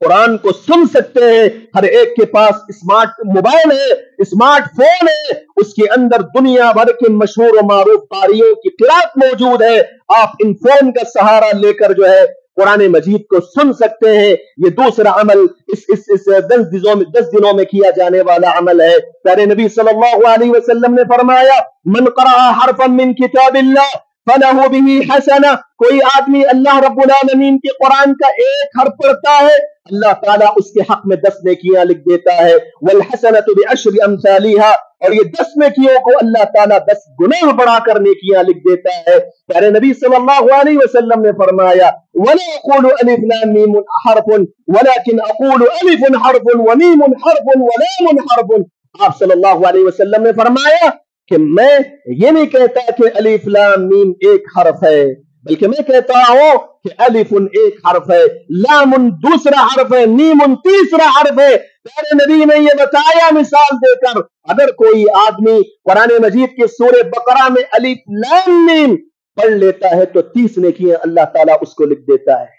कुरान को सुन सकते हैं। हर एक के पास स्मार्ट मोबाइल है, स्मार्टफोन है, उसके अंदर दुनिया भर के मशहूर और मारूफ कारियों की किरात मौजूद है। आप इन फोन का सहारा लेकर जो है कुरान मजीद को सुन सकते हैं। ये दूसरा अमल इस 10 दिनों में किया जाने वाला अमल है। प्यारे नबी सल्लल्लाहु अलैहि वसल्लम ने फरमाया, मन क़रअ हरफन मिन किताबिल्लाह फलहु बिही हसना। कोई आदमी अल्लाह रब्बुल आलमीन के कुरान का एक हर्फ पढ़ता है, अल्लाह ताला उसके हक में 10 नेकियां लिख देता है। वल हसनतु बिअश्रि अमसालिहा, और ये 10 नेकियों को अल्लाह ताला 10 गुना बढ़ाकर नेकियां लिख देता है। प्यारे नबी सल्लल्लाहु अलैहि वसल्लम ने फरमाया, वला अक़ूलु अलिफ लाम मीम हरफुन वलाकिन अक़ूलु अलिफुन हरफुन व मीमुन हरफुन व लामुन हरफुन। आप सल्लल्लाहु अलैहि वसल्लम ने फरमाया کہ میں یہ نہیں کہتا کہ الف لام میم ایک حرف ہے، بلکہ میں کہتا ہوں کہ الف ایک حرف ہے، لام دوسرا حرف ہے، میم تیسرا حرف ہے۔ پیارے نبی نے یہ بتایا مثال دے کر، اگر کوئی آدمی قرآن مجید کے سورہ بقرہ میں الف لام میم پڑھ لیتا ہے تو 30 نیکیاں اللہ تعالیٰ اس کو لکھ دیتا ہے۔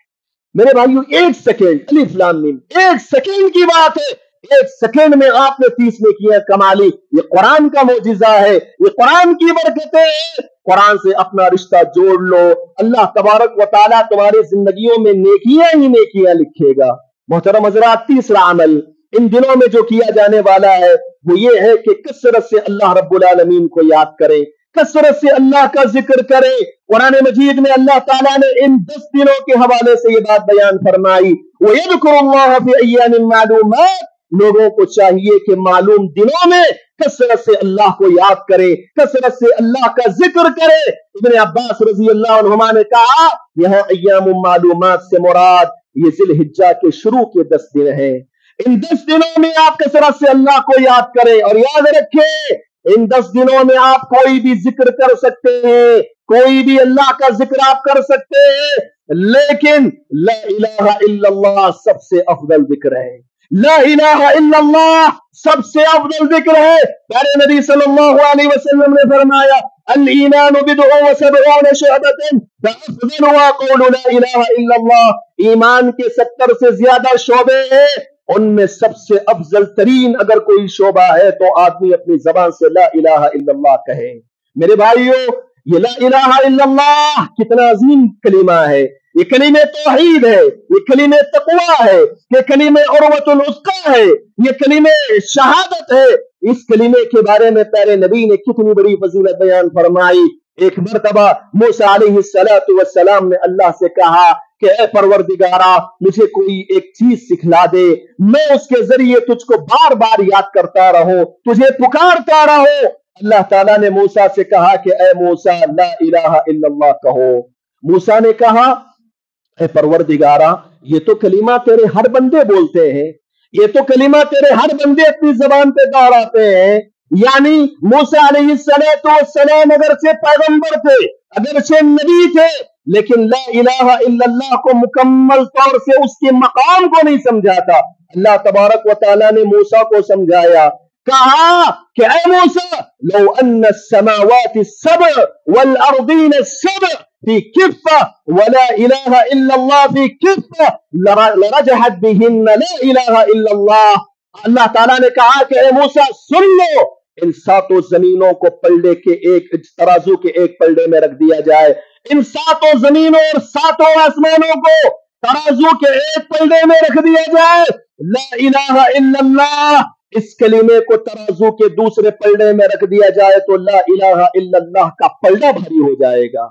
میرے بھائیو، ایک سیکنڈ، الف لام میم ایک سیکنڈ کی بات ہے، ایک سیکنڈ میں آپ نے 30 نیکیاں کما لی۔ یہ قرآن کا معجزہ ہے، یہ قرآن کی برکتیں ہیں۔ قرآن سے اپنا رشتہ جوڑ لو، اللہ تبارک و تعالیٰ تمہاری زندگیوں میں نیکیاں ہی نیکیاں لکھے گا۔ محترم حضرات، تیسرا عمل ان دنوں میں جو کیا جانے والا ہے وہ یہ ہے کہ کثرت سے اللہ رب العالمین کو یاد کریں، کثرت سے اللہ کا ذکر کریں۔ قرآن مجید میں اللہ تعالیٰ نے ان 10 دنوں کے حوالے سے یہ بات بیان فرمائی، وَيَذْكُرُ اللَّهَ فِي أَيَّامٍ مَّعْلُومَاتٍ۔ لوگوں کو چاہیے کہ معلوم دنوں میں کثرت سے اللہ کو یاد کرے، کثرت سے اللہ کا ذکر کرے۔ ابن عباس رضی اللہ عنہما نے کہا یہاں ایام معلومات سے مراد یہ ذی الحجہ کے شروع کے 10 دن ہیں۔ ان 10 دنوں میں آپ کثرت سے اللہ کو یاد کریں، اور یاد رکھیں ان 10 دنوں میں آپ کوئی بھی ذکر کر سکتے ہیں، کوئی بھی اللہ کا ذکر آپ کر سکتے ہیں، لیکن لا الہ الا اللہ سب سے افضل ذکر ہے۔ لا الہ الا اللہ سب سے افضل ذکر ہے۔ پیارے نبی صلی اللہ علیہ وسلم نے فرمایا الایمان بضع وسبعون شعبۃ فافضلها قول لا الہ الا اللہ۔ ایمان کے 70 سے زیادہ شعبے ہیں، ان میں سب سے افضل ترین اگر کوئی شعبہ ہے تو آدمی اپنی زبان سے لا الہ الا اللہ کہے۔ میرے بھائیو، یہ لا الہ الا اللہ کتنا عظیم کلمہ ہے۔ یہ کلمہ توحید ہے، یہ کلمہ تقویٰ ہے، یہ کلمہ عروۃ الوثقی ہے، یہ کلمہ شہادت ہے۔ اس کلمے کے بارے میں پیارے نبی نے کتنی بڑی فضیلت بیان فرمائی۔ ایک مرتبہ موسیٰ علیہ السلام نے اللہ سے کہا کہ اے پروردگارا، مجھے کوئی ایک چیز سکھلا دے، میں اس کے ذریعے تجھ کو بار بار یاد کرتا رہوں، تجھے پکارتا رہوں۔ اللہ تعالیٰ نے موسیٰ سے کہا کہ اے موسیٰ لا الہ الا اللہ کہو۔ موسیٰ نے کہا اے پروردگارا، یہ تو کلمہ تیرے ہر بندے بولتے ہیں، یہ تو کلمہ تیرے ہر بندے اپنی زبان پہ دہراتے ہیں۔ یعنی موسیٰ علیہ السلام اگرچہ پیغمبر تھے، اگرچہ نبی تھے، لیکن لا الہ الا اللہ کو مکمل طور سے اس کے مقام کو نہیں سمجھا تھا۔ اللہ تبارک و تعالیٰ نے موسیٰ کو سمجھایا، کہا کہ اے موسیٰ لو ان السماوات السبع والارضین السبع فی کفہ ولا الہ الا اللہ فی کفہ لرجحت بہن لا الہ الا اللہ۔ اللہ تعالیٰ نے کہا کہ اے موسیٰ سن لو، ان 7 زمینوں کو پلڑے کے ایک ترازو کے ایک پلڑے میں رکھ دیا جائے، ان 7 زمینوں اور 7 آسمانوں کو ترازو کے ایک پلڑے میں رکھ دیا جائے، لا الہ الا اللہ اس کلمے کو ترازو کے دوسرے پلڑے میں رکھ دیا جائے تو لا الہ الا اللہ کا پلڑا بھاری ہو جائے گا۔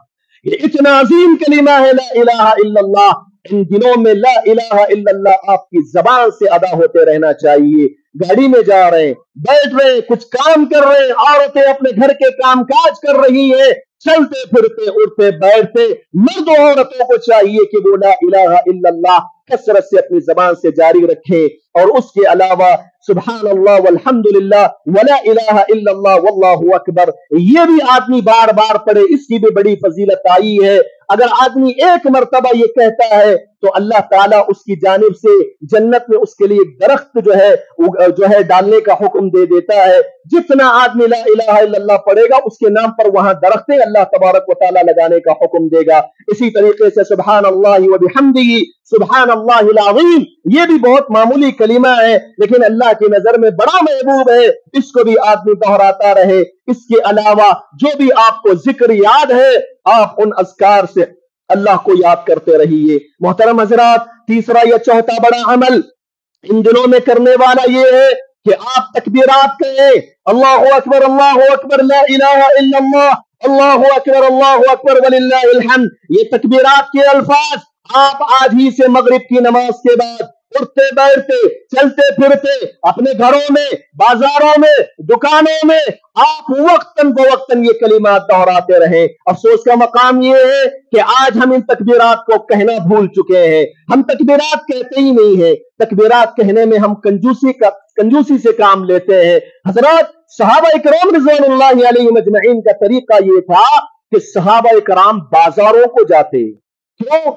یہ اتنا عظیم کلمہ ہے لا الہ الا اللہ۔ ان دنوں میں لا الہ الا اللہ آپ کی زبان سے ادا ہوتے رہنا چاہیے۔ گاڑی میں جا رہے ہیں، بیٹھ رہے ہیں، کچھ کام کر رہے ہیں، عورتیں اپنے گھر کے کام کاج کر رہی ہیں، چلتے پھرتے اٹھتے بیٹھتے مرد و عورتوں کو چاہیے کہ وہ لا الہ الا اللہ کثرت سے اپنی زبان سے جاری رکھیں، اور اس کے علاوہ سبحان اللہ والحمدللہ ولا الہ الا اللہ واللہ اکبر یہ بھی آدمی بار بار پڑھے، اس کی بھی بڑی فضیلت آئی ہے۔ اگر آدمی ایک مرتبہ یہ کہتا ہے تو اللہ تعالیٰ اس کی جانب سے جنت میں اس کے لیے درخت جو ہے ڈالنے کا حکم دے دیتا ہے۔ جتنا آدمی لا الہ الا اللہ پڑھے گا اس کے نام پر وہاں درختیں اللہ تبارک و تعالیٰ لگانے کا حکم دے گا۔ اسی طریقے سے سبحان اللہ وبحمدہ سبحان اللہ العظیم یہ بھی بہت معمولی کلمہ ہے، لیکن اللہ کی نظر میں بڑا محبوب ہے، اس کو بھی آدمی دہراتا رہے۔ اس کے علاوہ جو بھی آپ کو ذکر یاد ہے آپ ان اذکار سے اللہ کو یاد کرتے رہیے۔ محترم حضرات، تیسرا یا چوتھا بڑا عمل ان دنوں میں کرنے والا یہ ہے کہ آپ تکبیرات کہیں، اللہ اکبر لا الہ الا اللہ، اللہ اکبر وللہ الحمد۔ یہ تکبیرات کے الفاظ آپ آج ہی سے مغرب کی نماز کے بعد اٹھتے بیٹھتے چلتے پھرتے اپنے گھروں میں، بازاروں میں، دکانوں میں آپ وقتاً فوقتاً یہ کلمات دہراتے رہیں۔ افسوس کا مقام یہ ہے کہ آج ہم ان تکبیرات کو کہنا بھول چکے ہیں، ہم تکبیرات کہتے ہی نہیں ہیں۔ تکبیرات کہنے میں ہم کنجوسی سے کام لیتے ہیں۔ حضرات सहाबा इकराम रिज़वानुल्लाहि अलैहिम अजमईन का तरीका ये था कि सहाबा इकराम बाजारों को जाते, क्यों?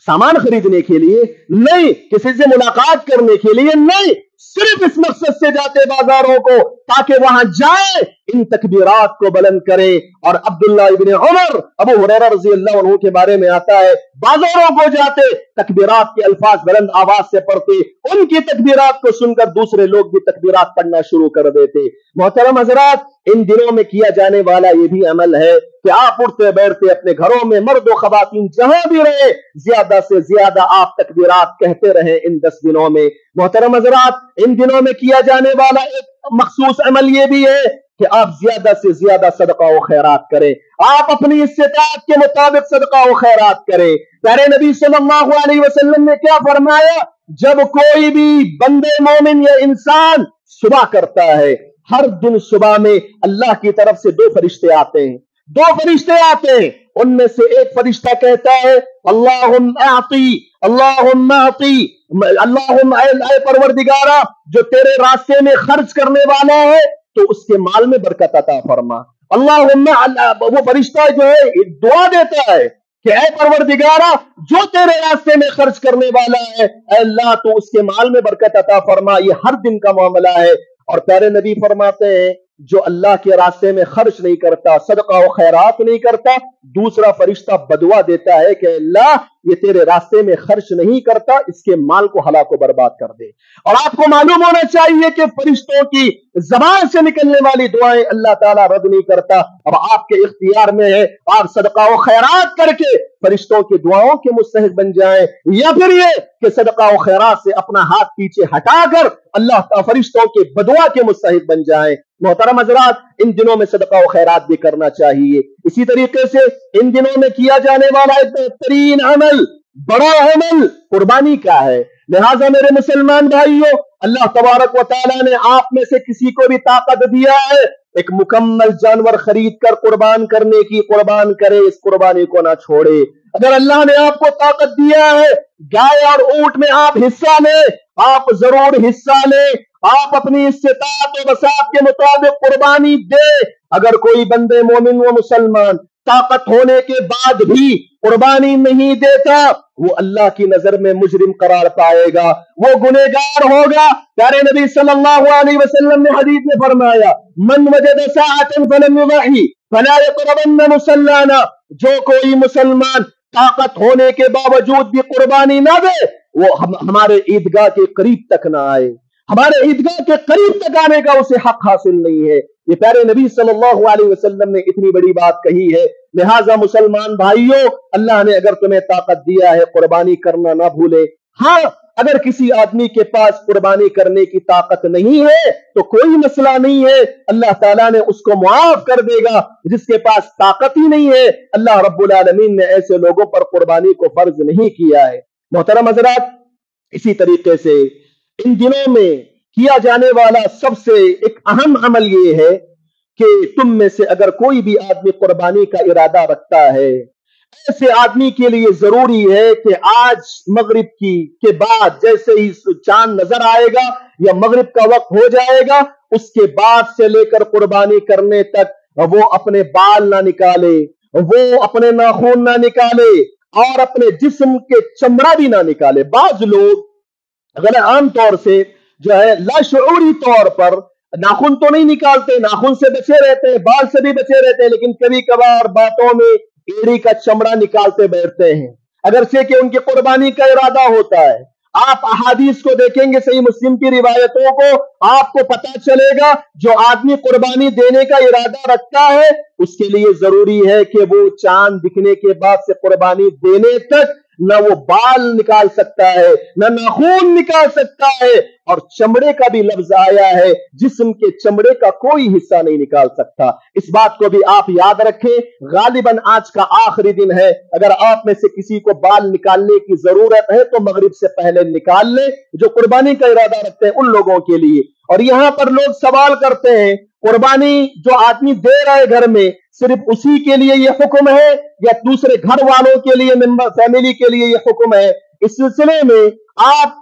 सामान खरीदने के लिए नहीं, किसी से मुलाकात करने के लिए नहीं, सिर्फ इस मकसद से जाते बाजारों को ताकि वहां जाए, इन तकबीरात को बुलंद करें। और अब्दुल्ला इब्न उमर, अबू हुरैरा रज़ियल्लाहु अन्हु के बारे में आता है, बाजारों को जाते, तकबीरात के अल्फाज बुलंद आवाज से पढ़ते, उनकी तकबीरात को सुनकर दूसरे लोग भी तकबीरात पढ़ना शुरू कर देते। मोहतरम हज़रात, इन दिनों में किया जाने वाला ये भी अमल है कि आप उठते बैठते अपने घरों में, मर्द व ख़वातीन जहां भी रहे, ज्यादा से ज्यादा आप तकबीरात कहते रहे इन 10 दिनों में। मोहतरम हज़रात, इन दिनों में किया जाने वाला एक मखसूस अमल ये भी है कि आप ज्यादा से ज्यादा सदका व खैरात करें। आप अपनी इस्तिताअत के मुताबिक सदका व खैरात करें। प्यारे नबी सल्लल्लाहु अलैहि वसल्लम ने क्या फरमाया? जब कोई भी बंदे मोमिन या इंसान सुबह करता है, हर दिन सुबह में अल्लाह की तरफ से 2 फरिश्ते आते हैं, 2 फरिश्ते आते हैं। उनमें से एक फरिश्ता कहता है अल्लाहुम्मा आती, अल्लाहुम्मा आती, अल्लाहुम्मा, ऐ परवरदिगारा, जो तेरे रास्ते में खर्च करने वाला है तो उसके माल में बरकत अता फरमा। अल्लाहुम्मा, वो फरिश्ता जो है दुआ देता है कि ऐ परवरदिगारा, जो तेरे रास्ते में खर्च करने वाला है, अल्लाह तो उसके माल में बरकत अता फरमा। ये हर दिन का मामला है। और प्यारे नबी फरमाते हैं, जो अल्लाह के रास्ते में खर्च नहीं करता, सदका व खैरात नहीं करता, दूसरा फरिश्ता बदुआ देता है कि अल्लाह ये तेरे रास्ते में खर्च नहीं करता, इसके माल को हलाक को बर्बाद कर दे। और आपको मालूम होना चाहिए कि फरिश्तों की जबान से निकलने वाली दुआएं अल्लाह ताला रद्द नहीं करता। अब आपके इख्तियार में है, आप सदका व खैरात करके फरिश्तों की दुआओं के मुस्तहिक बन जाएं, या फिर ये कि सदका व खैरात से अपना हाथ पीछे हटाकर अल्लाह फरिश्तों के बदुआ के मुस्तहिक बन जाएं। मोहतरम हज़रात, इन दिनों में सदका व खैरात भी करना चाहिए। इसी तरीके से इन दिनों में किया जाने वाला एक बेहतरीन अमल, बड़ा अमल कुर्बानी का है। लिहाजा मेरे मुसलमान भाइयों, अल्लाह तबारक व तआला ने आप में से किसी को भी ताकत दिया है एक मुकम्मल जानवर खरीद कर कुर्बान करने की, कुर्बान करे, इस कुर्बानी को ना छोड़े। अगर अल्लाह ने आपको ताकत दिया है, गाय और ऊंट में आप हिस्सा ले, आप जरूर हिस्सा ले। आप अपनी इस्तिताअत व वसाअत के मुताबिक कुर्बानी दे। अगर कोई बंदे मोमिन व मुसलमान ताकत होने के बाद भी कुर्बानी नहीं देता, वो अल्लाह की नजर में मुजरिम करार पाएगा, वो गुनहगार होगा। प्यारे नबी सल्लल्लाहु अलैहि वसल्लम ने हदीस में फरमाया, मन वजद साअतन फलम युज़हि फला यक़रबन्न मुसल्लाना, जो कोई मुसलमान ताकत होने के बावजूद भी कुर्बानी ना दे, वो हमारे ईदगाह के करीब तक ना आए, हमारे ईदगाह के करीब तक आने का उसे हक हासिल नहीं है। ये प्यारे नबी सल्लल्लाहु अलैहि वसल्लम ने इतनी बड़ी बात कही है। लिहाजा मुसलमान भाइयों, अल्लाह ने अगर तुम्हें ताकत दिया है, कुर्बानी करना ना भूले। हाँ, अगर किसी आदमी के पास कुर्बानी करने की ताकत नहीं है तो कोई मसला नहीं है, अल्लाह ताला ने उसको मुआफ कर देगा। जिसके पास ताकत ही नहीं है, अल्लाह रब्बुल आलमीन ने ऐसे लोगों पर कुर्बानी को फर्ज नहीं किया है। मोहतरम हज़रात, इसी तरीके से इन दिनों में किया जाने वाला सबसे एक अहम अमल ये है कि तुम में से अगर कोई भी आदमी कुर्बानी का इरादा रखता है, ऐसे आदमी के लिए जरूरी है कि आज मगरिब के बाद जैसे ही चांद नजर आएगा या मगरिब का वक्त हो जाएगा, उसके बाद से लेकर कुर्बानी करने तक वो अपने बाल ना निकाले, वो अपने नाखून ना निकाले और अपने जिस्म के चमड़ा भी ना निकाले। बाज लोग अगर आमतौर से जो है लाशऊरी तौर पर नाखून तो नहीं निकालते, नाखून से बचे रहते हैं, बाल से भी बचे रहते हैं, लेकिन कभी कभार बातों में एड़ी का चमड़ा निकालते बैठते हैं, अगरचे कि उनकी कुर्बानी का इरादा होता है। आप अहादीस को देखेंगे, सही मुस्लिम की रिवायतों को, आपको पता चलेगा जो आदमी कुर्बानी देने का इरादा रखता है उसके लिए जरूरी है कि वो चांद दिखने के बाद से कुर्बानी देने तक न वो बाल निकाल सकता है, न नाखून निकाल सकता है, और चमड़े का भी लफ्ज आया है, जिस्म के चमड़े का कोई हिस्सा नहीं निकाल सकता। इस बात को भी आप याद रखें। गालिबन आज का आखिरी दिन है, अगर आप में से किसी को बाल निकालने की जरूरत है तो मगरिब से पहले निकाल ले, जो कुर्बानी का इरादा रखते हैं उन लोगों के लिए। और यहां पर लोग सवाल करते हैं, कुर्बानी जो आदमी दे रहा है घर में, सिर्फ उसी के लिए ये हुक्म है या दूसरे घर वालों के लिए, मेंबर फैमिली के लिए ये हुक्म है? इस सिलसिले में आप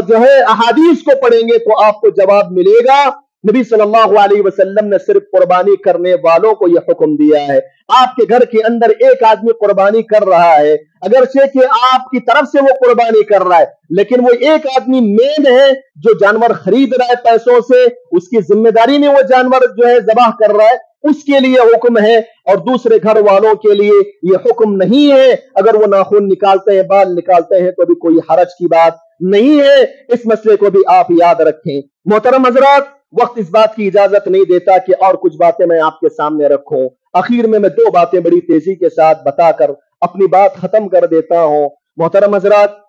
जो है अहादीस को पढ़ेंगे तो आपको जवाब मिलेगा नबी सल्लल्लाहु अलैहि वसल्लम ने सिर्फ कुर्बानी करने वालों को यह हुक्म दिया है। आपके घर के अंदर एक आदमी कुर्बानी कर रहा है, अगरचे कि आपकी तरफ से वो कुर्बानी कर रहा है, लेकिन वो एक आदमी मेन है जो जानवर खरीद रहा है पैसों से, उसकी जिम्मेदारी में वो जानवर जो है ज़बाह कर रहा है, उसके लिए हुक्म है। और दूसरे घर वालों के लिए ये हुक्म नहीं है। अगर वो नाखून निकालते हैं, बाल निकालते हैं, तो भी कोई हरज की बात नहीं है। इस मसले को भी आप याद रखें। मोहतरम हज़रात, वक्त इस बात की इजाजत नहीं देता कि और कुछ बातें मैं आपके सामने रखूं। आखिर में मैं दो बातें बड़ी तेजी के साथ बताकर अपनी बात खत्म कर देता हूं। मोहतरम हज़रात,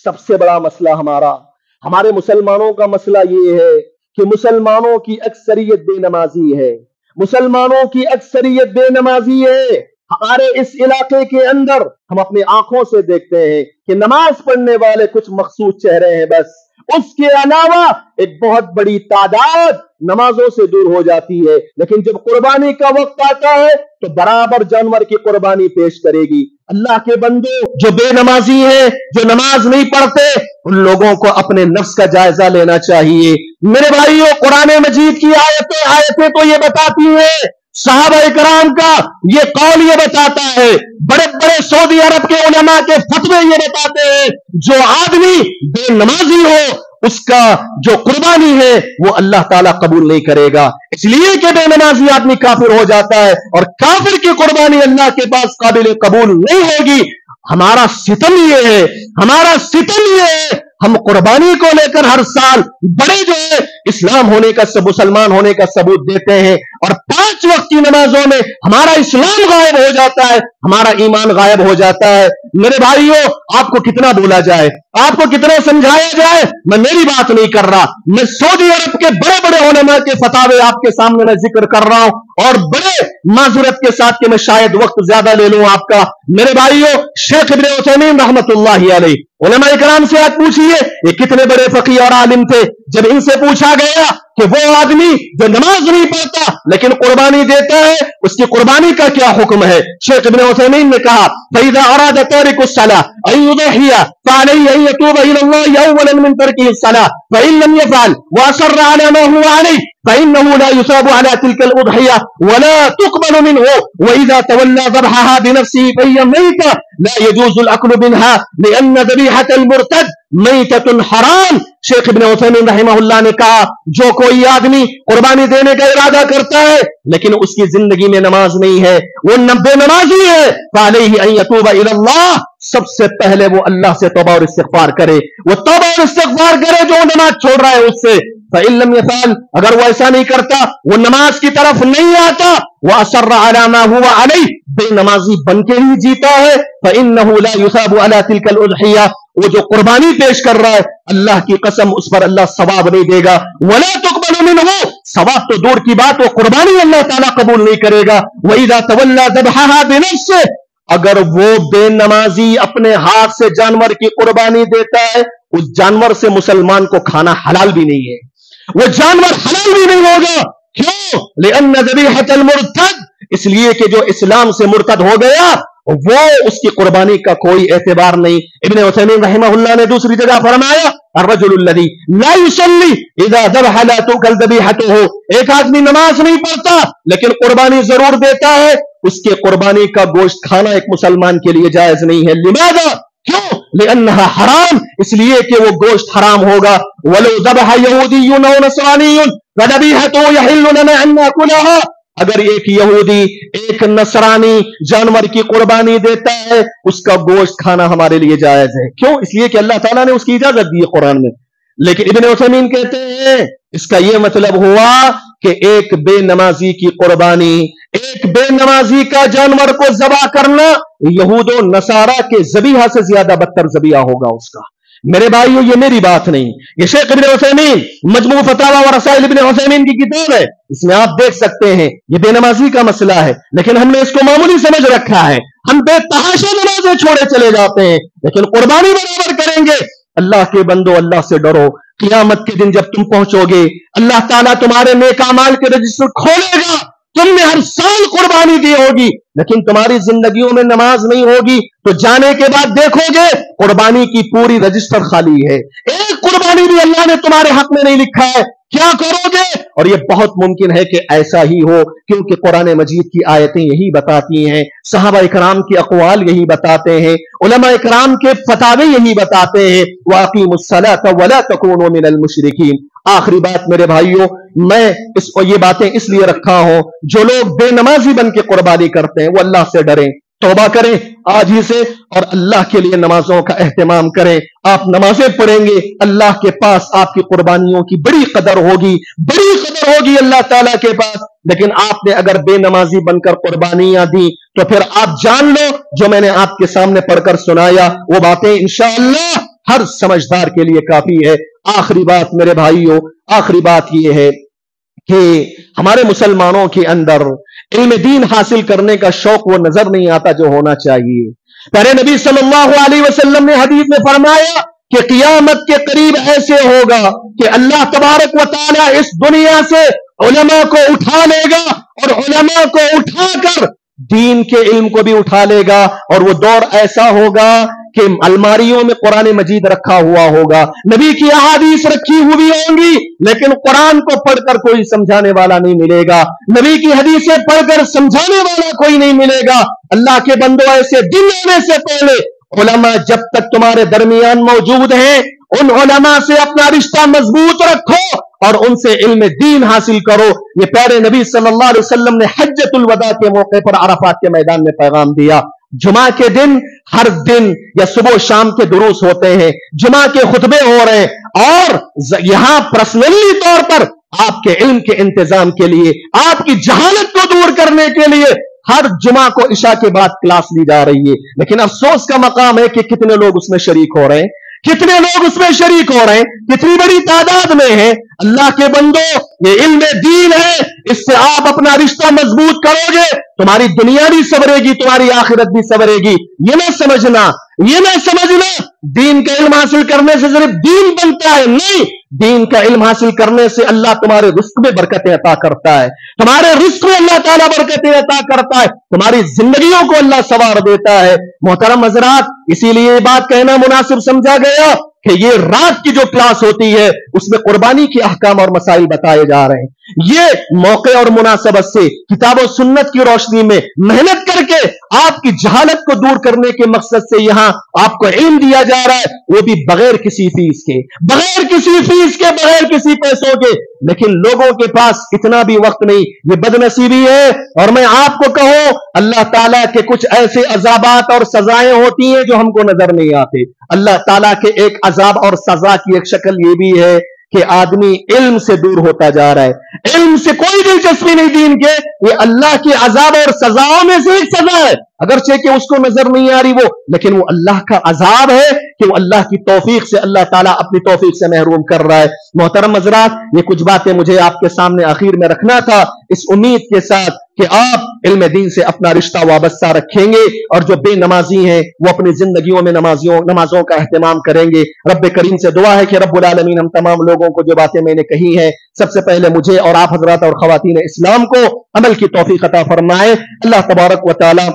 सबसे बड़ा मसला हमारे मुसलमानों का मसला ये है कि मुसलमानों की अक्सरियत बेनमाजी है। मुसलमानों की अक्सरियत बेनमाजी है। हमारे इस इलाके के अंदर हम अपनी आंखों से देखते हैं कि नमाज पढ़ने वाले कुछ मखसूस चेहरे हैं, बस उसके अलावा एक बहुत बड़ी तादाद नमाजों से दूर हो जाती है। लेकिन जब कुर्बानी का वक्त आता है तो बराबर जानवर की कुर्बानी पेश करेगी। अल्लाह के बंदो, जो बेनमाजी है, जो नमाज नहीं पढ़ते, उन लोगों को अपने नफ्स का जायजा लेना चाहिए। मेरे भाइयों, कुरान मजीद की आयतें तो ये बताती हैं, सहाबा कराम का ये कौल ये बताता है, बड़े बड़े सऊदी अरब के उलमा के फतवे ये बताते हैं, जो आदमी बेनमाजी हो उसका जो कुर्बानी है वो अल्लाह ताला कबूल नहीं करेगा। इसलिए कि बेनमाजी आदमी काफिर हो जाता है और काफिर की कुर्बानी अल्लाह के पास काबिल कबूल नहीं होगी। हमारा सितम ये है, हम कुर्बानी को लेकर हर साल बड़े जो है इस्लाम होने का, सब मुसलमान होने का सबूत देते हैं, और 5 वक्त की नमाजों में हमारा इस्लाम गायब हो जाता है, हमारा ईमान गायब हो जाता है। मेरे भाइयों, आपको कितना बोला जाए, आपको कितना समझाया जाए, मैं मेरी बात नहीं कर रहा, मैं सऊदी अरब के बड़े बड़े उलमा के फतावे आपके सामने मैं जिक्र कर रहा हूं, और बड़े माजुरत के साथ कि मैं शायद वक्त ज्यादा ले लूं आपका। मेरे भाइयों, शेख इब्न उथैमीन रहमतुल्लाहि अलैह, उलमा इकराम से आज पूछिए ये कितने बड़े फकीह और आलिम थे। जब इनसे पूछा गया कि वो आदमी जो नमाज नहीं पढ़ता लेकिन कुर्बानी देता है, उसकी कुर्बानी का क्या हुक्म है, शेख इब्न उथैमीन ने कहा, फइज़ा अरादा तारिकुस सलाह अन युदहिया फअलैहि अन यतूबा इलल्लाह अव्वलन मिन तर्किहि सलाह फइन लम यफअल व असर्रा अला मा हुवा अलैहि फइन्नहु ला युसाबु अला तिलकल उदहिया व ला तुक़बलु मिनहु व इज़ा तवल्ला ज़बहहा बिनफ्सिहि फहिय मैता ला यजूज़ुल अक्लु मिनहा लिअन्न ज़बीहतल मुर्तद मैततुन हराम। शेख इब्न उथैमीन रहमहुल्लाह ने कहा, जो कोई आदमी कुर्बानी देने का इरादा करता है लेकिन उसकी जिंदगी में नमाज नहीं है, वो बेनमाजी है, फअलैहि अन यतूबा इलल्लाह, सबसे पहले वो अल्लाह से तौबा और इस्तिग़फ़ार करे, वो तौबा और इस्तिग़फ़ार करे जो नमाज छोड़ रहा है उससे। फ़इन लम यफ़अल, अगर वो ऐसा नहीं करता, वो नमाज की तरफ नहीं आता, व असर्रा अला मा हुवा अलैहि, बेनमाजी बनके ही जीता है, फ़इन्नहु ला युसाबु अला तिलकल उज़हिया, वो जो कुर्बानी पेश कर रहा है, अल्लाह की कसम उस पर अल्लाह सवाब नहीं देगा, वला तुक़बलु मिनहु, सवाब तो दूर की बात, वो कुर्बानी अल्लाह ताला कबूल नहीं करेगा। व इज़ा तवल्ला ज़बहहा बिनफ्सिहि, अगर वो बेनमाजी अपने हाथ से जानवर की कुर्बानी देता है, उस जानवर से मुसलमान को खाना हलाल भी नहीं है, वो जानवर हलाल भी नहीं होगा। क्यों? लिअन्न ज़बीहतल मुर्तद, इसलिए कि जो इस्लाम से मुर्तद हो गया वो उसकी कुर्बानी का कोई एतबार नहीं। इब्न उथैमीन रहमहुल्लाह ने दूसरी जगह फरमाया, अर्रजुलुल्लज़ी ला युसल्ली इज़ा ज़बह ला तुकल ज़बीहतुहु, एक आदमी नमाज नहीं पढ़ता लेकिन कुर्बानी जरूर देता है, उसके कुर्बानी का गोश्त खाना एक मुसलमान के लिए जायज नहीं है। लिमाज़ा, क्यों? लिअन्नहा हराम, इसलिए कि वो गोश्त हराम होगा। वलो ज़बह यहूदियुन औ नसरानियुन फ़ज़बीहतुहु यहिल्लु लना अन नअकुलहा, अगर एक यहूदी एक नसरानी जानवर की कुर्बानी देता है, उसका गोश्त खाना हमारे लिए जायज है। क्यों? इसलिए कि अल्लाह ताला ने उसकी इजाजत दी है कुरान में। लेकिन इब्न उथैमीन कहते हैं इसका यह मतलब हुआ कि एक बेनमाजी की कुर्बानी, एक बेनमाजी का जानवर को ज़बह करना यहूद और नसारा के ज़बीहा से ज्यादा बदतर ज़बीहा होगा उसका। मेरे भाइयों, ये मेरी बात नहीं, ये शेख इब्न उथैमीन मजमू फतावा व रसाइल इब्न उथैमीन की किताब है, इसमें आप देख सकते हैं ये बेनमाजी का मसला है, लेकिन हमने इसको मामूली समझ रखा है। हम बेतहाशा नमाजें छोड़े चले जाते हैं लेकिन कुर्बानी बराबर करेंगे। अल्लाह के बंदो, अल्लाह से डरो। क़यामत के दिन जब तुम पहुंचोगे, अल्लाह ताला तुम्हारे नेक अमाल के रजिस्टर खोलेगा, तुमने हर साल कुर्बानी दी होगी लेकिन तुम्हारी जिंदगियों में नमाज नहीं होगी, तो जाने के बाद देखोगे कुर्बानी की पूरी रजिस्टर खाली है। एक कुर्बानी भी अल्लाह ने तुम्हारे हक में नहीं लिखा है, क्या करोगे? और ये बहुत मुमकिन है कि ऐसा ही हो, क्योंकि कुरान मजीद की आयतें यही बताती हैं, सहाबा इकराम के अक़वाल यही बताते हैं, उलमा इकराम के फतावे यही बताते हैं, वाक़ीमुस्सलात वला तकूनू मिनल मुशरिकीन। आखिरी बात मेरे भाइयों, मैं ये बातें इसलिए रखा हूं, जो लोग बेनमाजी बन के कुर्बानी करते हैं वो अल्लाह से डरें, तौबा करें आज ही से और अल्लाह के लिए नमाजों का एहतमाम करें। आप नमाजें पढ़ेंगे, अल्लाह के पास आपकी कुर्बानियों की बड़ी कदर होगी अल्लाह ताला के पास। लेकिन आपने अगर बेनमाजी बनकर कुर्बानियां दी तो फिर आप जान लो, जो मैंने आपके सामने पढ़कर सुनाया वो बातें इंशाअल्लाह हर समझदार के लिए काफी है। आखिरी बात मेरे भाइयों, आखिरी बात यह है कि हमारे मुसलमानों के अंदर इल्म दीन हासिल करने का शौक वो नजर नहीं आता जो होना चाहिए। प्यारे नबी सल्लल्लाहु अलैहि वसल्लम ने हदीस में फरमाया कि क़यामत के करीब ऐसे होगा कि अल्लाह तबारक व तआला इस दुनिया से उलमा को उठा लेगा और उलमा को उठाकर दीन के इल्म को भी उठा लेगा, और वो दौर ऐसा होगा कि अलमारियों में कुरान मजीद रखा हुआ होगा, नबी की अहादीस रखी हुई होंगी, लेकिन कुरान को पढ़कर कोई समझाने वाला नहीं मिलेगा, नबी की हदीसें पढ़कर समझाने वाला कोई नहीं मिलेगा। अल्लाह के बंदो, ऐसे दिन आने से पहले उलमा जब तक तुम्हारे दरमियान मौजूद हैं, उन उलमा से अपना रिश्ता मजबूत रखो और उनसे इल्म दीन हासिल करो। ये प्यारे नबी सल्लल्लाहु अलैहि वसल्लम ने हज्जतुल वदा के मौके पर अराफात के मैदान में पैगाम दिया। जुमा के दिन हर दिन या सुबह शाम के दुरूस होते हैं, जुमा के खुतबे हो रहे हैं, और यहां पर्सनली तौर पर आपके इल्म के इंतजाम के लिए, आपकी जहालत को दूर करने के लिए हर जुमा को इशा के बाद क्लास ली जा रही है। लेकिन अफसोस का मकाम है कि कितने लोग उसमें शरीक हो रहे हैं, कितने लोग उसमें शरीक हो रहे हैं, कितनी बड़ी तादाद में है। अल्लाह के बंदो, ये इल्म दीन है, इससे आप अपना रिश्ता मजबूत करोगे, तुम्हारी दुनिया भी संवरेगी, तुम्हारी आखिरत भी संवरेगी। ये ना समझना दीन का इल्म हासिल करने से सिर्फ दीन बनता है, नहीं, दीन का इल्म हासिल करने से अल्लाह तुम्हारे रिस्क में बरकतें अता करता है, तुम्हारे रिस्क में अल्लाह ताला बरकतें अता करता है, तुम्हारी जिंदगियों को अल्लाह सवार देता है। मोहतरम हज़रात, इसीलिए ये बात कहना मुनासिब समझा गया कि ये रात की जो क्लास होती है उसमें कुर्बानी के अहकाम और मसाइल बताए जा रहे हैं। ये मौके और मुनासबत से किताब और सुन्नत की रोशनी में मेहनत करके आपकी जहालत को दूर करने के मकसद से यहां आपको इल्म दिया जा रहा है, वो भी बगैर किसी फीस के, बगैर किसी पैसों के। लेकिन लोगों के पास इतना भी वक्त नहीं, ये बदनसीबी है। और मैं आपको कहूं, अल्लाह ताला के कुछ ऐसे अजाबात और सजाएं होती हैं जो हमको नजर नहीं आते। अल्लाह ताला के एक अजाब और सजा की एक शक्ल ये भी है कि आदमी इल्म से दूर होता जा रहा है, इल्म से कोई दिलचस्पी नहीं दीन के। ये अल्लाह के अजाब और सजाओं में से एक सजा है, अगरचे कि उसको नजर नहीं आ रही वो, लेकिन वो अल्लाह का अजाब है कि वो अल्लाह की तौफीक से, अल्लाह ताला अपनी तौफीक से महरूम कर रहा है। मोहतरम हज़रात, ये कुछ बातें मुझे आपके सामने आखिर में रखना था, इस उम्मीद के साथ कि आप इल्म दीन से अपना रिश्ता वाबस्ता रखेंगे और जो बेनमाजी हैं वो अपनी जिंदगियों में नमाजों का एहतमाम करेंगे। रब्बे करीम से दुआ है कि रब्बुल आलमीन हम तमाम लोगों को जो बातें मैंने कही हैं, सबसे पहले मुझे और आप हजरात और खवातीन इस्लाम को अमल की तौफीक अता फरमाए। अल्लाह तबारक व तआला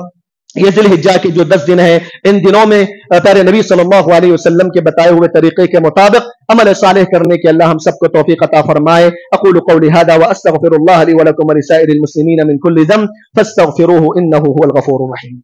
ये ज़िलहिज्जा के जो 10 दिन हैं, इन दिनों में प्यारे नबी सल्लल्लाहु अलैहि वसल्लम के बताए हुए तरीके के मुताबिक अमल सालेह करने के अल्लाह हम सबको तौफीक अता फरमाए। अक़ूलु क़ौली हाज़ा व अस्तग़फ़िरुल्लाह ली व लकुम व लिसाइरिल मुस्लिमीन मिन कुल्लि ज़ंब फस्तग़फ़िरूहु इन्नहु हुवल गफ़ूरुर रहीम।